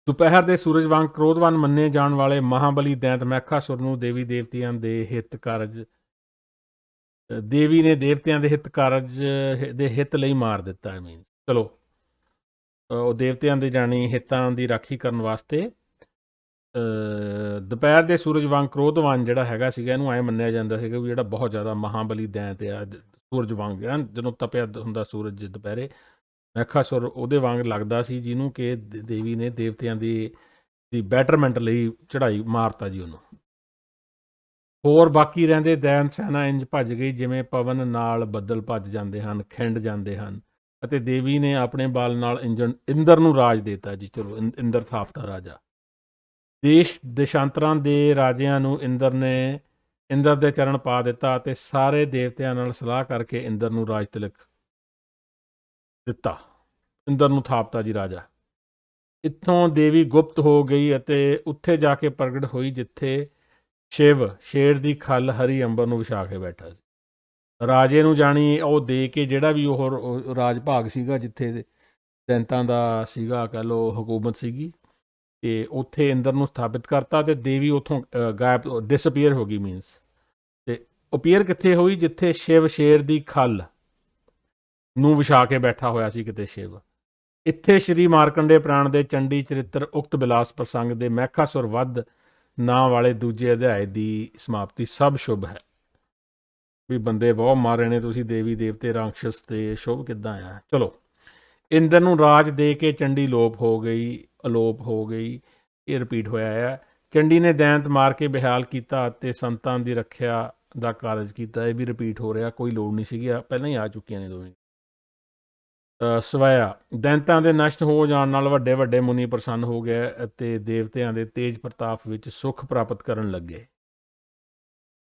ਦੁਪਹਿਰ ਦੇ ਸੂਰਜ ਵਾਂਗ ਕ੍ਰੋਧਵਾਨ ਮੰਨੇ ਜਾਣ ਵਾਲੇ ਮਹਾਬਲੀ ਦੈਂਤ ਮਹਿਖਾਸੁਰ ਨੂੰ ਦੇਵੀ ਨੇ ਦੇਵਤਿਆਂ ਦੇ ਹਿੱਤ ਲਈ ਮਾਰ ਦਿੱਤਾ। ਚਲੋ, ਉਹ ਦੇਵਤਿਆਂ ਦੇ ਜਾਣੀ ਹਿੱਤਾਂ ਦੀ ਰਾਖੀ ਕਰਨ ਵਾਸਤੇ ਦੁਪਹਿਰ ਦੇ ਸੂਰਜ ਵਾਂਗ ਕ੍ਰੋਧਵਾਨ ਜਿਹੜਾ ਹੈਗਾ ਸੀਗਾ, ਇਹਨੂੰ ਐਂ ਮੰਨਿਆ ਜਾਂਦਾ ਸੀਗਾ ਵੀ ਜਿਹੜਾ ਬਹੁਤ ਜ਼ਿਆਦਾ ਮਹਾਬਲੀ ਦੈਂਤ ਆ, ਸੂਰਜ ਵਾਂਗ ਜਦੋਂ ਤਪਿਆ ਹੁੰਦਾ ਸੂਰਜ ਦੁਪਹਿਰੇ, ਮਹਿਖਾਸੁਰ ਉਹਦੇ ਵਾਂਗ ਲੱਗਦਾ ਸੀ, ਜਿਹਨੂੰ ਕਿ ਦੇਵੀ ਨੇ ਦੇਵਤਿਆਂ ਦੀ ਬੈਟਰਮੈਂਟ ਲਈ ਚੜਾਈ ਮਾਰਤਾ ਜੀ ਉਹਨੂੰ। ਹੋਰ ਬਾਕੀ ਰਹਿੰਦੇ ਦੈਂਤ ਸੈਨਾ ਇੰਜ ਭੱਜ ਗਈ ਜਿਵੇਂ ਪਵਨ ਨਾਲ ਬੱਦਲ ਭੱਜ ਜਾਂਦੇ ਹਨ, ਖਿੰਡ ਜਾਂਦੇ ਹਨ, ਅਤੇ ਦੇਵੀ ਨੇ ਆਪਣੇ ਬਲ ਨਾਲ ਇੰਦਰ ਨੂੰ ਰਾਜ ਦੇਤਾ ਜੀ। ਚਲੋ, ਇੰਦਰ ਥਾਪਤਾ ਰਾਜਾ। ਦੇਸ਼ਾਂਤਰਾਂ ਦੇ ਰਾਜਿਆਂ ਨੂੰ ਇੰਦਰ ਦੇ ਚਰਨ ਪਾ ਦਿੱਤਾ ਅਤੇ ਸਾਰੇ ਦੇਵਤਿਆਂ ਨਾਲ ਸਲਾਹ ਕਰਕੇ ਇੰਦਰ ਨੂੰ ਰਾਜ ਤਿਲਕ ਦਿੱਤਾ। ਇੰਦਰ ਨੂੰ ਥਾਪਤਾ ਜੀ ਰਾਜਾ। ਇੱਥੋਂ ਦੇਵੀ ਗੁਪਤ ਹੋ ਗਈ ਅਤੇ ਉੱਥੇ ਜਾ ਕੇ ਪ੍ਰਗਟ ਹੋਈ ਜਿੱਥੇ ਸ਼ਿਵ ਸ਼ੇਰ ਦੀ ਖੱਲ ਹਰੀ ਅੰਬਰ ਨੂੰ ਵਿਛਾ ਕੇ ਬੈਠਾ ਸੀ। ਰਾਜੇ ਨੂੰ ਜਾਣੀ ਉਹ ਦੇ ਕੇ, ਜਿਹੜਾ ਵੀ ਉਹ ਰਾਜ ਭਾਗ ਸੀਗਾ ਜਿੱਥੇ ਦੈਂਤਾਂ ਦਾ ਸੀਗਾ, ਕਹਿ ਲਓ ਹਕੂਮਤ ਸੀਗੀ, ਤੇ ਉੱਥੇ ਇੰਦਰ ਨੂੰ ਸਥਾਪਿਤ ਕਰਤਾ ਤੇ ਦੇਵੀ ਉੱਥੋਂ ਗਾਇਬ ਡਿਸਅਪੀਅਰ ਹੋ ਗਈ ਮੀਨਸ। ਤੇ ਅਪੀਅਰ ਕਿੱਥੇ ਹੋਈ? ਜਿੱਥੇ ਸ਼ਿਵ ਸ਼ੇਰ ਦੀ ਖੱਲ ਨੂੰ ਵਿਛਾ ਕੇ ਬੈਠਾ ਹੋਇਆ ਸੀ ਕਿਤੇ ਸ਼ਿਵ। ਇੱਥੇ ਸ਼੍ਰੀ ਮਾਰਕੰਡੇ ਪ੍ਰਾਣ ਦੇ ਚੰਡੀ ਚਰਿੱਤਰ ਉਕਤ ਬਿਲਾਸ ਪ੍ਰਸੰਗ ਦੇ ਮਹਿਖਾਸੁਰ ਵੱਧ ਨਾਂ ਵਾਲੇ ਦੂਜੇ ਅਧਿਆਏ ਦੀ ਸਮਾਪਤੀ। ਸਭ ਸ਼ੁਭ ਹੈ। ਵੀ ਬੰਦੇ ਬਹੁਤ ਮਾਰੇ ਨੇ ਤੁਸੀਂ, ਦੇਵੀ ਦੇਵਤੇ ਰਾਖਸ਼ਸ ਤੇ ਸ਼ੁਭ ਕਿੱਦਾਂ ਆ। ਚਲੋ, ਇੰਦਰ ਨੂੰ ਰਾਜ ਦੇ ਕੇ ਚੰਡੀ ਲੋਪ ਹੋ ਗਈ, ਅਲੋਪ ਹੋ ਗਈ। ਇਹ ਰਿਪੀਟ ਹੋਇਆ ਹੈ। ਚੰਡੀ ਨੇ ਦੈਂਤ ਮਾਰ ਕੇ ਬਹਾਲ ਕੀਤਾ ਅਤੇ ਸੰਤਾਂ ਦੀ ਰੱਖਿਆ ਦਾ ਕਾਰਜ ਕੀਤਾ। ਇਹ ਵੀ ਰਿਪੀਟ ਹੋ ਰਿਹਾ, ਕੋਈ ਲੋੜ ਨਹੀਂ ਸੀਗੀ, ਪਹਿਲਾਂ ਹੀ ਆ ਚੁੱਕੀਆਂ ਨੇ ਦੋਵੇਂ। ਸਵਇਆ, ਦੈਂਤਾਂ ਦੇ ਨਸ਼ਟ ਹੋ ਜਾਣ ਨਾਲ ਵੱਡੇ ਵੱਡੇ ਮੁਨੀ ਪ੍ਰਸੰਨ ਹੋ ਗਏ ਅਤੇ ਦੇਵਤਿਆਂ ਦੇ ਤੇਜ ਪ੍ਰਤਾਪ ਵਿੱਚ ਸੁੱਖ ਪ੍ਰਾਪਤ ਕਰਨ ਲੱਗੇ।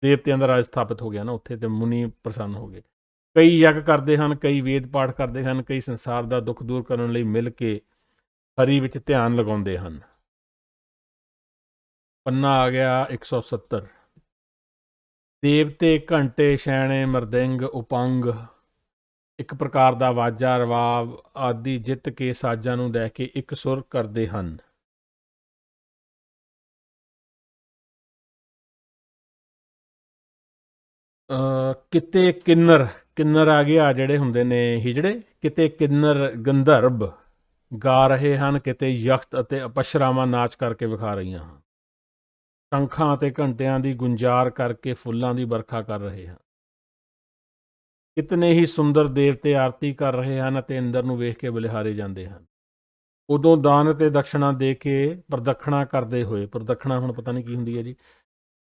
ਦੇਵਤਿਆਂ ਦਾ ਰਾਜ ਸਥਾਪਿਤ ਹੋ ਗਿਆ ਨਾ ਉੱਥੇ, ਤੇ ਮੁਨੀ ਪ੍ਰਸੰਨ ਹੋ ਗਏ। ਕਈ ਯੱਗ ਕਰਦੇ ਹਨ, ਕਈ ਵੇਦ ਪਾਠ ਕਰਦੇ ਹਨ, ਕਈ ਸੰਸਾਰ ਦਾ ਦੁੱਖ ਦੂਰ ਕਰਨ ਲਈ ਮਿਲ ਕੇ ਹਰੀ ਵਿੱਚ ਧਿਆਨ ਲਗਾਉਂਦੇ ਹਨ। ਪੰਨਾ ਆ ਗਿਆ 170। ਦੇਵਤੇ ਘੰਟੇ, ਛੈਣੇ, ਮਰਦੰਗ, ਉਪੰਗ, ਇੱਕ ਪ੍ਰਕਾਰ ਦਾ ਵਾਜਾ, ਰਵਾਬ ਆਦਿ ਜਿੱਤ ਕੇ ਸਾਜ਼ਾਂ ਨੂੰ ਲੈ ਕੇ ਇੱਕ ਸੁਰ ਕਰਦੇ ਹਨ। ਕਿਤੇ ਕਿੰਨਰ, ਕਿੰਨਰ ਆ ਗਿਆ ਜਿਹੜੇ ਹੁੰਦੇ ਨੇ ਹਿਜੜੇ, ਕਿਤੇ ਕਿੰਨਰ ਗੰਧਰਵ ਗਾ ਰਹੇ ਹਨ, ਕਿਤੇ ਯਖਤ ਅਤੇ ਅਪਸ਼ਰਾਵਾਂ ਨਾਚ ਕਰਕੇ ਵਿਖਾ ਰਹੀਆਂ ਹਨ। ਸ਼ੰਖਾਂ ਅਤੇ ਘੰਟਿਆਂ ਦੀ ਗੁੰਜਾਰ ਕਰਕੇ ਫੁੱਲਾਂ ਦੀ ਵਰਖਾ ਕਰ ਰਹੇ ਹਨ। ਕਿਤਨੇ ਹੀ ਸੁੰਦਰ ਦੇਵਤੇ ਆਰਤੀ ਕਰ ਰਹੇ ਹਨ ਅਤੇ ਇੰਦਰ ਨੂੰ ਵੇਖ ਕੇ ਬਲਿਹਾਰੇ ਜਾਂਦੇ ਹਨ। ਉਦੋਂ ਦਾਨ ਅਤੇ ਦਕਸ਼ਣਾ ਦੇ ਕੇ ਪ੍ਰਦਖਣਾ ਕਰਦੇ ਹੋਏ, ਪ੍ਰਦਖਣਾ ਹੁਣ ਪਤਾ ਨਹੀਂ ਕੀ ਹੁੰਦੀ ਹੈ ਜੀ,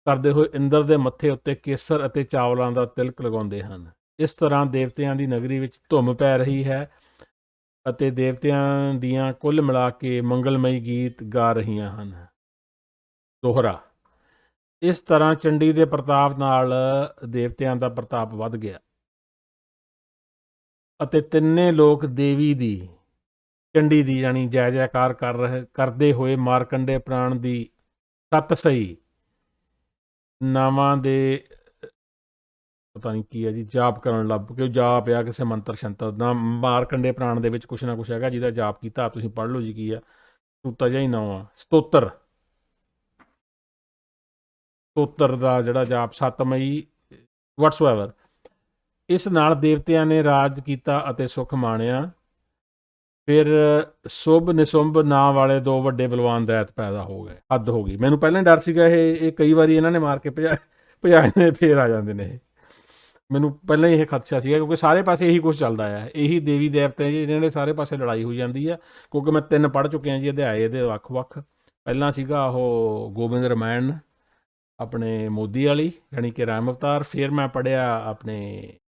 ਕਰਦੇ ਹੋਏ ਇੰਦਰ ਦੇ ਮੱਥੇ ਉੱਤੇ ਕੇਸਰ ਅਤੇ ਚਾਵਲਾਂ ਦਾ ਤਿਲਕ ਲਗਾਉਂਦੇ ਹਨ। ਇਸ ਤਰ੍ਹਾਂ ਦੇਵਤਿਆਂ ਦੀ ਨਗਰੀ ਵਿੱਚ ਧੁੰਮ ਪੈ ਰਹੀ ਹੈ ਅਤੇ ਦੇਵਤਿਆਂ ਦੀਆਂ ਕੁੱਲ ਮਿਲਾ ਕੇ ਮੰਗਲਮਈ ਗੀਤ ਗਾ ਰਹੀਆਂ ਹਨ। ਦੋਹਰਾ, ਇਸ ਤਰ੍ਹਾਂ ਚੰਡੀ ਦੇ ਪ੍ਰਤਾਪ ਨਾਲ ਦੇਵਤਿਆਂ ਦਾ ਪ੍ਰਤਾਪ ਵੱਧ ਗਿਆ ਅਤੇ ਤਿੰਨੇ ਲੋਕ ਦੇਵੀ ਦੀ, ਚੰਡੀ ਦੀ ਯਾਨੀ ਜੈ ਜੈਕਾਰ ਕਰਦੇ ਹੋਏ ਮਾਰਕੰਡੇ ਪ੍ਰਾਣ ਦੀ ਸੱਤ ਸਹੀ ਨਾਵਾਂ ਦੇ ਪਤਾ ਨਹੀਂ ਕੀ ਹੈ ਜੀ ਜਾਪ ਕਰਨ ਲੱਗ ਪਏ। ਜਾਪ ਆ ਕਿਸੇ ਮੰਤਰ ਸ਼ੰਤਰ ਦਾ, ਮਾਰਕੰਡੇ ਪ੍ਰਾਣ ਦੇ ਵਿੱਚ ਕੁਛ ਨਾ ਕੁਛ ਹੈਗਾ ਜਿਹਦਾ ਜਾਪ ਕੀਤਾ, ਤੁਸੀਂ ਪੜ੍ਹ ਲਓ ਜੀ ਕੀ ਆ। ਸੂਤਾ ਜਿਹਾ ਹੀ ਨਾਂ ਆ, ਸਤੋਤਰ, ਸਤੋਤਰ ਦਾ ਜਿਹੜਾ ਜਾਪ 7 ਮਈ ਵਟਸਐਵਰ। ਇਸ ਨਾਲ ਦੇਵਤਿਆਂ ਨੇ ਰਾਜ ਕੀਤਾ ਅਤੇ ਸੁੱਖ ਮਾਣਿਆ। ਫਿਰ ਸੁਭ ਨਿਸੁੰਭ ਨਾਂ ਵਾਲੇ 2 ਵੱਡੇ ਬਲਵਾਨ ਦੈਤ ਪੈਦਾ ਹੋ ਗਏ। ਹੱਦ ਹੋ ਗਈ, ਮੈਨੂੰ ਪਹਿਲਾਂ ਹੀ ਡਰ ਸੀਗਾ ਇਹ ਕਈ ਵਾਰੀ ਇਹਨਾਂ ਨੇ ਮਾਰ ਕੇ ਭਜਾਏ ਨੇ, ਫੇਰ ਆ ਜਾਂਦੇ ਨੇ। ਮੈਨੂੰ ਪਹਿਲਾਂ ਹੀ ਇਹ ਖਦਸ਼ਾ ਸੀਗਾ ਕਿਉਂਕਿ ਸਾਰੇ ਪਾਸੇ ਇਹੀ ਕੁਛ ਚੱਲਦਾ ਆ, ਇਹੀ ਦੇਵੀ ਦੇਵਤੇ ਜੀ ਜਿਹਨਾਂ ਦੇ ਸਾਰੇ ਪਾਸੇ ਲੜਾਈ ਹੋਈ ਜਾਂਦੀ ਆ। ਕਿਉਂਕਿ ਮੈਂ 3 ਪੜ੍ਹ ਚੁੱਕਿਆ ਜੀ ਅਧਿਆਏ ਇਹਦੇ ਵੱਖ-ਵੱਖ। ਪਹਿਲਾਂ ਸੀਗਾ ਉਹ ਗੋਬਿੰਦ ਰਮਾਇਣ ਆਪਣੇ ਮੋਦੀ ਵਾਲੀ ਯਾਨੀ ਕਿ ਰਾਮ ਅਵਤਾਰ। ਫਿਰ ਮੈਂ ਪੜ੍ਹਿਆ ਆਪਣੇ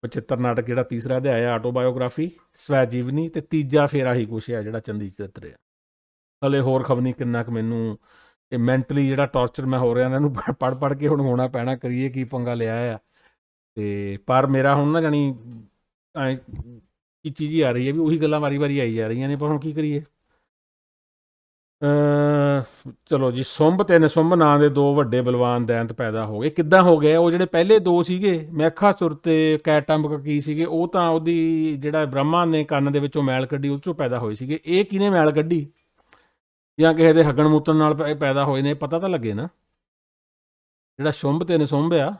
ਬਚਿੱਤਰ ਨਾਟਕ ਜਿਹੜਾ ਤੀਸਰਾ ਅਧਿਆਇ ਆਟੋਬਾਇਓਗ੍ਰਾਫੀ ਸਵੈ ਜੀਵਨੀ, ਤੇ ਤੀਜਾ ਫਿਰ ਆਹੀ ਕੁਛ ਆ ਜਿਹੜਾ ਚੰਦੀ ਚਰਿੱਤਰ ਆ। ਹਲੇ ਹੋਰ ਖਬਰ ਨਹੀਂ ਕਿੰਨਾ ਕੁ ਮੈਨੂੰ ਇਹ ਮੈਂਟਲੀ ਜਿਹੜਾ ਟੌਰਚਰ ਮੈਂ ਹੋ ਰਿਹਾ ਇਹਨਾਂ ਨੂੰ ਪੜ੍ਹ ਪੜ੍ਹ ਕੇ ਹੁਣ ਹੋਣਾ ਪੈਣਾ, ਕਰੀਏ ਕੀ ਪੰਗਾ ਲਿਆ ਆ। ਤੇ ਪਰ ਮੇਰਾ ਹੁਣ ਨਾ ਜਾਣੀ ਕੀ ਚੀਜ਼ ਹੀ ਆ ਰਹੀ ਹੈ ਵੀ ਉਹੀ ਗੱਲਾਂ ਵਾਰੀ ਵਾਰੀ ਆਈ ਜਾ ਰਹੀਆਂ ਨੇ, ਪਰ ਹੁਣ ਕੀ ਕਰੀਏ। ਚਲੋ ਜੀ, ਸੁੰਭ ਤੇ ਨਿਸੁੰਭ ਨਾਂ ਦੇ 2 ਵੱਡੇ ਬਲਵਾਨ ਦੈਂਤ ਪੈਦਾ ਹੋ ਗਏ। ਕਿੱਦਾਂ ਹੋ ਗਏ? ਉਹ ਜਿਹੜੇ ਪਹਿਲੇ 2 ਸੀਗੇ ਮੈਖਾਸੁਰ ਤੇ ਕੈਟੰਬਕ ਕੀ ਸੀਗੇ, ਉਹ ਤਾਂ ਉਹਦੀ ਜਿਹੜਾ ਬ੍ਰਹਮਾ ਨੇ ਕੰਨ ਦੇ ਵਿੱਚੋਂ ਮੈਲ ਕੱਢੀ ਉਹ 'ਚੋਂ ਪੈਦਾ ਹੋਏ ਸੀਗੇ। ਇਹ ਕਿਹਨੇ ਮੈਲ ਕੱਢੀ ਜਾਂ ਕਿਸੇ ਦੇ ਹੱਗਣ ਮੂਤਣ ਨਾਲ ਪੈਦਾ ਹੋਏ ਨੇ, ਪਤਾ ਤਾਂ ਲੱਗੇ ਨਾ। ਜਿਹੜਾ ਸ਼ੁੰਭ ਤੇ ਨਿਸੁੰਭ ਆ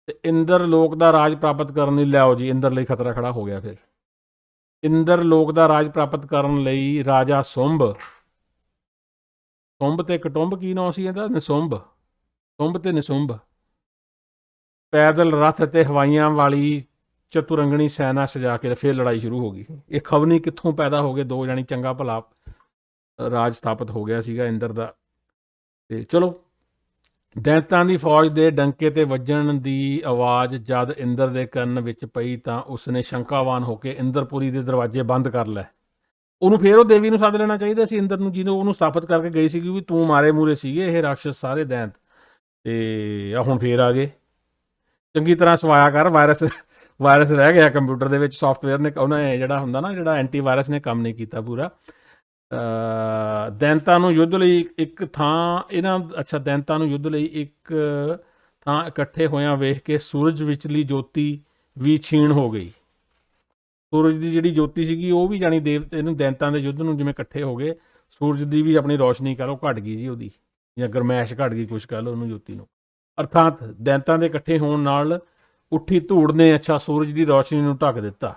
ਤੇ ਇੰਦਰ ਲੋਕ ਦਾ ਰਾਜ ਪ੍ਰਾਪਤ ਕਰਨ ਲਈ, ਲਿਆਓ ਜੀ ਇੰਦਰ ਲਈ ਖਤਰਾ ਖੜਾ ਹੋ ਗਿਆ। ਫਿਰ ਇੰਦਰ ਲੋਕ ਦਾ ਰਾਜ ਪ੍ਰਾਪਤ ਕਰਨ ਲਈ ਰਾਜਾ ਸੁੰਭ, ਸੁੰਭ ਤੇ ਕਟੁੰਬ ਕੀ ਨਾਂ ਸੀ ਇਹਦਾ? ਨਿਸੁੰਭ, ਸੁੰਭ ਤੇ ਨਿਸੁੰਭ ਪੈਦਲ ਰੱਥ ਤੇ ਹਵਾਈਆਂ ਵਾਲੀ ਚਤੁਰੰਗਣੀ ਸੈਨਾ ਸਜਾ ਕੇ ਫਿਰ ਲੜਾਈ ਸ਼ੁਰੂ ਹੋ ਗਈ। ਇਹ ਖਵਨੀ ਕਿੱਥੋਂ ਪੈਦਾ ਹੋ ਗਏ 2 ਜਾਣੀ, ਚੰਗਾ ਭਲਾ ਰਾਜ ਸਥਾਪਿਤ ਹੋ ਗਿਆ ਸੀਗਾ ਇੰਦਰ ਦਾ। ਤੇ ਚਲੋ, ਦੈਂਤਾਂ ਦੀ ਫੌਜ ਦੇ ਡੰਕੇ ਤੇ ਵੱਜਣ ਦੀ ਆਵਾਜ਼ ਜਦ ਇੰਦਰ ਦੇ ਕੰਨ ਵਿੱਚ ਪਈ ਤਾਂ ਉਸਨੇ ਸ਼ੰਕਾਵਾਨ ਹੋ ਕੇ ਇੰਦਰਪੁਰੀ ਦੇ ਦਰਵਾਜ਼ੇ ਬੰਦ ਕਰ ਲਏ। ਉਹਨੂੰ ਫੇਰ ਉਹ ਦੇਵੀ ਨੂੰ ਸੱਦ ਲੈਣਾ ਚਾਹੀਦਾ ਸੀ ਇੰਦਰ ਨੂੰ, ਜਿਹਨੂੰ ਉਹਨੂੰ ਸਥਾਪਿਤ ਕਰਕੇ ਗਈ ਸੀਗੀ ਵੀ ਤੂੰ ਮਾਰੇ ਮੂਰੇ ਸੀਗੇ ਇਹ ਰਾਖਸ਼ਸ ਸਾਰੇ ਦੈਂਤ, ਤੇ ਆ ਹੁਣ ਫੇਰ ਆ ਗਏ। ਚੰਗੀ ਤਰ੍ਹਾਂ ਸਵਾਇਆ ਕਰ, ਵਾਇਰਸ ਰਹਿ ਗਿਆ ਕੰਪਿਊਟਰ ਦੇ ਵਿੱਚ, ਸੌਫਟਵੇਅਰ ਨੇ ਉਹਨੇ ਜਿਹੜਾ ਹੁੰਦਾ ਨਾ ਜਿਹੜਾ ਐਂਟੀ ਵਾਇਰਸ ਨੇ ਕੰਮ ਨਹੀਂ ਕੀਤਾ ਪੂਰਾ। ਦੈਂਤਾਂ ਨੂੰ ਯੁੱਧ ਲਈ ਇੱਕ ਥਾਂ ਦੈਂਤਾਂ ਨੂੰ ਯੁੱਧ ਲਈ ਇੱਕ ਥਾਂ ਇਕੱਠੇ ਹੋਇਆਂ ਵੇਖ ਕੇ ਸੂਰਜ ਵਿਚਲੀ ਜੋਤੀ ਵੀ ਛੀਣ ਹੋ ਗਈ। ਸੂਰਜ ਦੀ ਜਿਹੜੀ ਜੋਤੀ ਸੀਗੀ ਉਹ ਵੀ ਜਾਣੀ ਇਹਨੂੰ ਦੈਂਤਾਂ ਦੇ ਯੁੱਧ ਨੂੰ ਜਿਵੇਂ ਇਕੱਠੇ ਹੋ ਗਏ, ਸੂਰਜ ਦੀ ਵੀ ਆਪਣੀ ਰੌਸ਼ਨੀ ਕਹ ਲਓ ਘਟ ਗਈ ਜੀ ਉਹਦੀ, ਜਾਂ ਗਰਮੈਸ਼ ਘਟ ਗਈ ਕੁਛ ਕਹ ਲਓ ਉਹਨੂੰ ਜੋਤੀ ਨੂੰ। ਅਰਥਾਤ ਦੈਂਤਾਂ ਦੇ ਇਕੱਠੇ ਹੋਣ ਨਾਲ ਉੱਠੀ ਧੂੜ ਨੇ ਸੂਰਜ ਦੀ ਰੌਸ਼ਨੀ ਨੂੰ ਢੱਕ ਦਿੱਤਾ।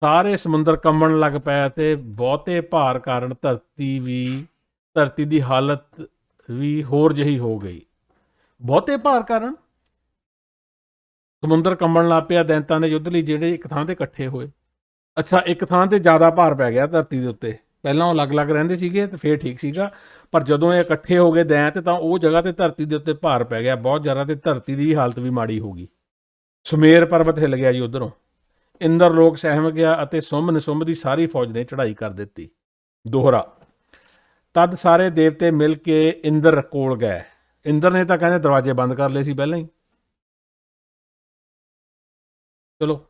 ਸਾਰੇ ਸਮੁੰਦਰ ਕੰਬਣ ਲੱਗ ਪਏ ਤੇ ਬਹੁਤੇ ਭਾਰ ਕਾਰਨ ਧਰਤੀ ਦੀ ਹਾਲਤ ਵੀ ਹੋਰ ਜਿਹੀ ਹੋ ਗਈ। ਬਹੁਤੇ ਭਾਰ ਕਾਰਨ ਸਮੁੰਦਰ ਕੰਬਣ ਲੱਗ ਪਿਆ ਦੈਂਤਾਂ ਦੇ ਯੁੱਧ ਲਈ, ਜਿਹੜੇ ਇੱਕ ਥਾਂ ਤੇ ਇਕੱਠੇ ਹੋਏ। ਅੱਛਾ, ਇੱਕ ਥਾਂ ਤੇ ਜ਼ਿਆਦਾ ਭਾਰ ਪੈ ਗਿਆ ਧਰਤੀ ਦੇ ਉੱਤੇ। ਪਹਿਲਾਂ ਉਹ ਅਲੱਗ-ਅਲੱਗ ਰਹਿੰਦੇ ਸੀਗੇ ਤੇ ਫੇਰ ਠੀਕ ਸੀਗਾ, ਪਰ ਜਦੋਂ ਇਹ ਇਕੱਠੇ ਹੋ ਗਏ ਦੈਂਤ, ਤਾਂ ਉਹ ਜਗ੍ਹਾ ਤੇ ਧਰਤੀ ਦੇ ਉੱਤੇ ਭਾਰ ਪੈ ਗਿਆ ਬਹੁਤ ਜ਼ਿਆਦਾ, ਤੇ ਧਰਤੀ ਦੀ ਹਾਲਤ ਵੀ ਮਾੜੀ ਹੋ ਗਈ। ਸੁਮੇਰ ਪਰਬਤ ਹਿੱਲ ਗਿਆ ਜੀ ਉੱਧਰੋਂ, ਇੰਦਰ ਲੋਕ ਸਹਿਮ ਗਿਆ ਅਤੇ ਸੁੰਭ ਨਿਸੁੰਭ ਦੀ ਸਾਰੀ ਫੌਜ ਨੇ ਚੜ੍ਹਾਈ ਕਰ ਦਿੱਤੀ। ਦੋਹਰਾ, ਤਦ ਸਾਰੇ ਦੇਵਤੇ ਮਿਲ ਕੇ ਇੰਦਰ ਕੋਲ ਗਏ। ਇੰਦਰ ਨੇ ਤਾਂ ਕਹਿੰਦੇ ਦਰਵਾਜ਼ੇ ਬੰਦ ਕਰ ਲਏ ਸੀ ਪਹਿਲਾਂ ਹੀ, ਚਲੋ,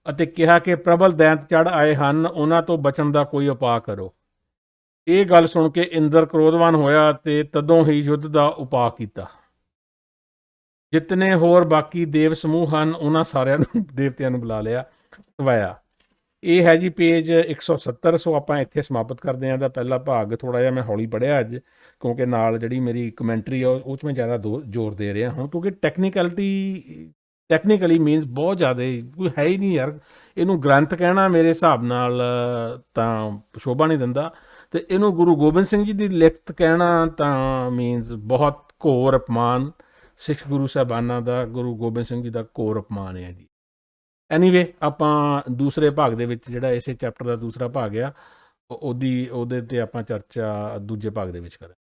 ਅਤੇ ਕਿਹਾ ਕਿ ਪ੍ਰਬਲ ਦੈਂਤ ਚੜ੍ਹ ਆਏ ਹਨ, ਉਹਨਾਂ ਤੋਂ ਬਚਣ ਦਾ ਕੋਈ ਉਪਾਅ ਕਰੋ। ਇਹ ਗੱਲ ਸੁਣ ਕੇ ਇੰਦਰ ਕ੍ਰੋਧਵਾਨ ਹੋਇਆ ਤੇ ਤਦੋਂ ਹੀ ਯੁੱਧ ਦਾ ਉਪਾਅ ਕੀਤਾ। ਜਿਤਨੇ ਹੋਰ ਬਾਕੀ ਦੇਵ ਸਮੂਹ ਹਨ ਉਹਨਾਂ ਸਾਰਿਆਂ ਨੂੰ ਦੇਵਤਿਆਂ ਨੂੰ ਬੁਲਾ ਲਿਆ, ਸਵਾਇਆ। ਇਹ ਹੈ ਜੀ ਪੇਜ 170। ਸੋ ਆਪਾਂ ਇੱਥੇ ਸਮਾਪਤ ਕਰਦੇ ਹਾਂ। ਦਾ ਪਹਿਲਾ ਭਾਗ ਥੋੜ੍ਹਾ ਜਿਹਾ ਮੈਂ ਹੌਲੀ ਪੜ੍ਹਿਆ ਅੱਜ, ਕਿਉਂਕਿ ਨਾਲ ਜਿਹੜੀ ਮੇਰੀ ਕਮੈਂਟਰੀ ਆ ਉਹ 'ਚ ਮੈਂ ਜ਼ਿਆਦਾ ਜ਼ੋਰ ਦੇ ਰਿਹਾ ਹੁਣ, ਕਿਉਂਕਿ ਟੈਕਨੀਕਲੀ ਮੀਨਸ ਬਹੁਤ ਜ਼ਿਆਦਾ ਕੋਈ ਹੈ ਹੀ ਨਹੀਂ ਯਾਰ। ਇਹਨੂੰ ਗ੍ਰੰਥ ਕਹਿਣਾ ਮੇਰੇ ਹਿਸਾਬ ਨਾਲ ਤਾਂ ਸ਼ੋਭਾ ਨਹੀਂ ਦਿੰਦਾ, ਅਤੇ ਇਹਨੂੰ ਗੁਰੂ ਗੋਬਿੰਦ ਸਿੰਘ ਜੀ ਦੀ ਲਿਖਤ ਕਹਿਣਾ ਤਾਂ ਮੀਨਸ ਬਹੁਤ ਘੋਰ ਅਪਮਾਨ, ਸਿੱਖ ਗੁਰੂ ਸਾਹਿਬਾਨਾਂ ਦਾ, ਗੁਰੂ ਗੋਬਿੰਦ ਸਿੰਘ ਜੀ ਦਾ ਘੋਰ ਅਪਮਾਨ ਹੈ ਜੀ। ਐਨੀਵੇ, ਆਪਾਂ ਦੂਸਰੇ ਭਾਗ ਦੇ ਵਿੱਚ, ਜਿਹੜਾ ਇਸੇ ਚੈਪਟਰ ਦਾ ਦੂਸਰਾ ਭਾਗ ਆ, ਉਹਦੇ 'ਤੇ ਆਪਾਂ ਚਰਚਾ ਦੂਜੇ ਭਾਗ ਦੇ ਵਿੱਚ ਕਰਾਂਗੇ।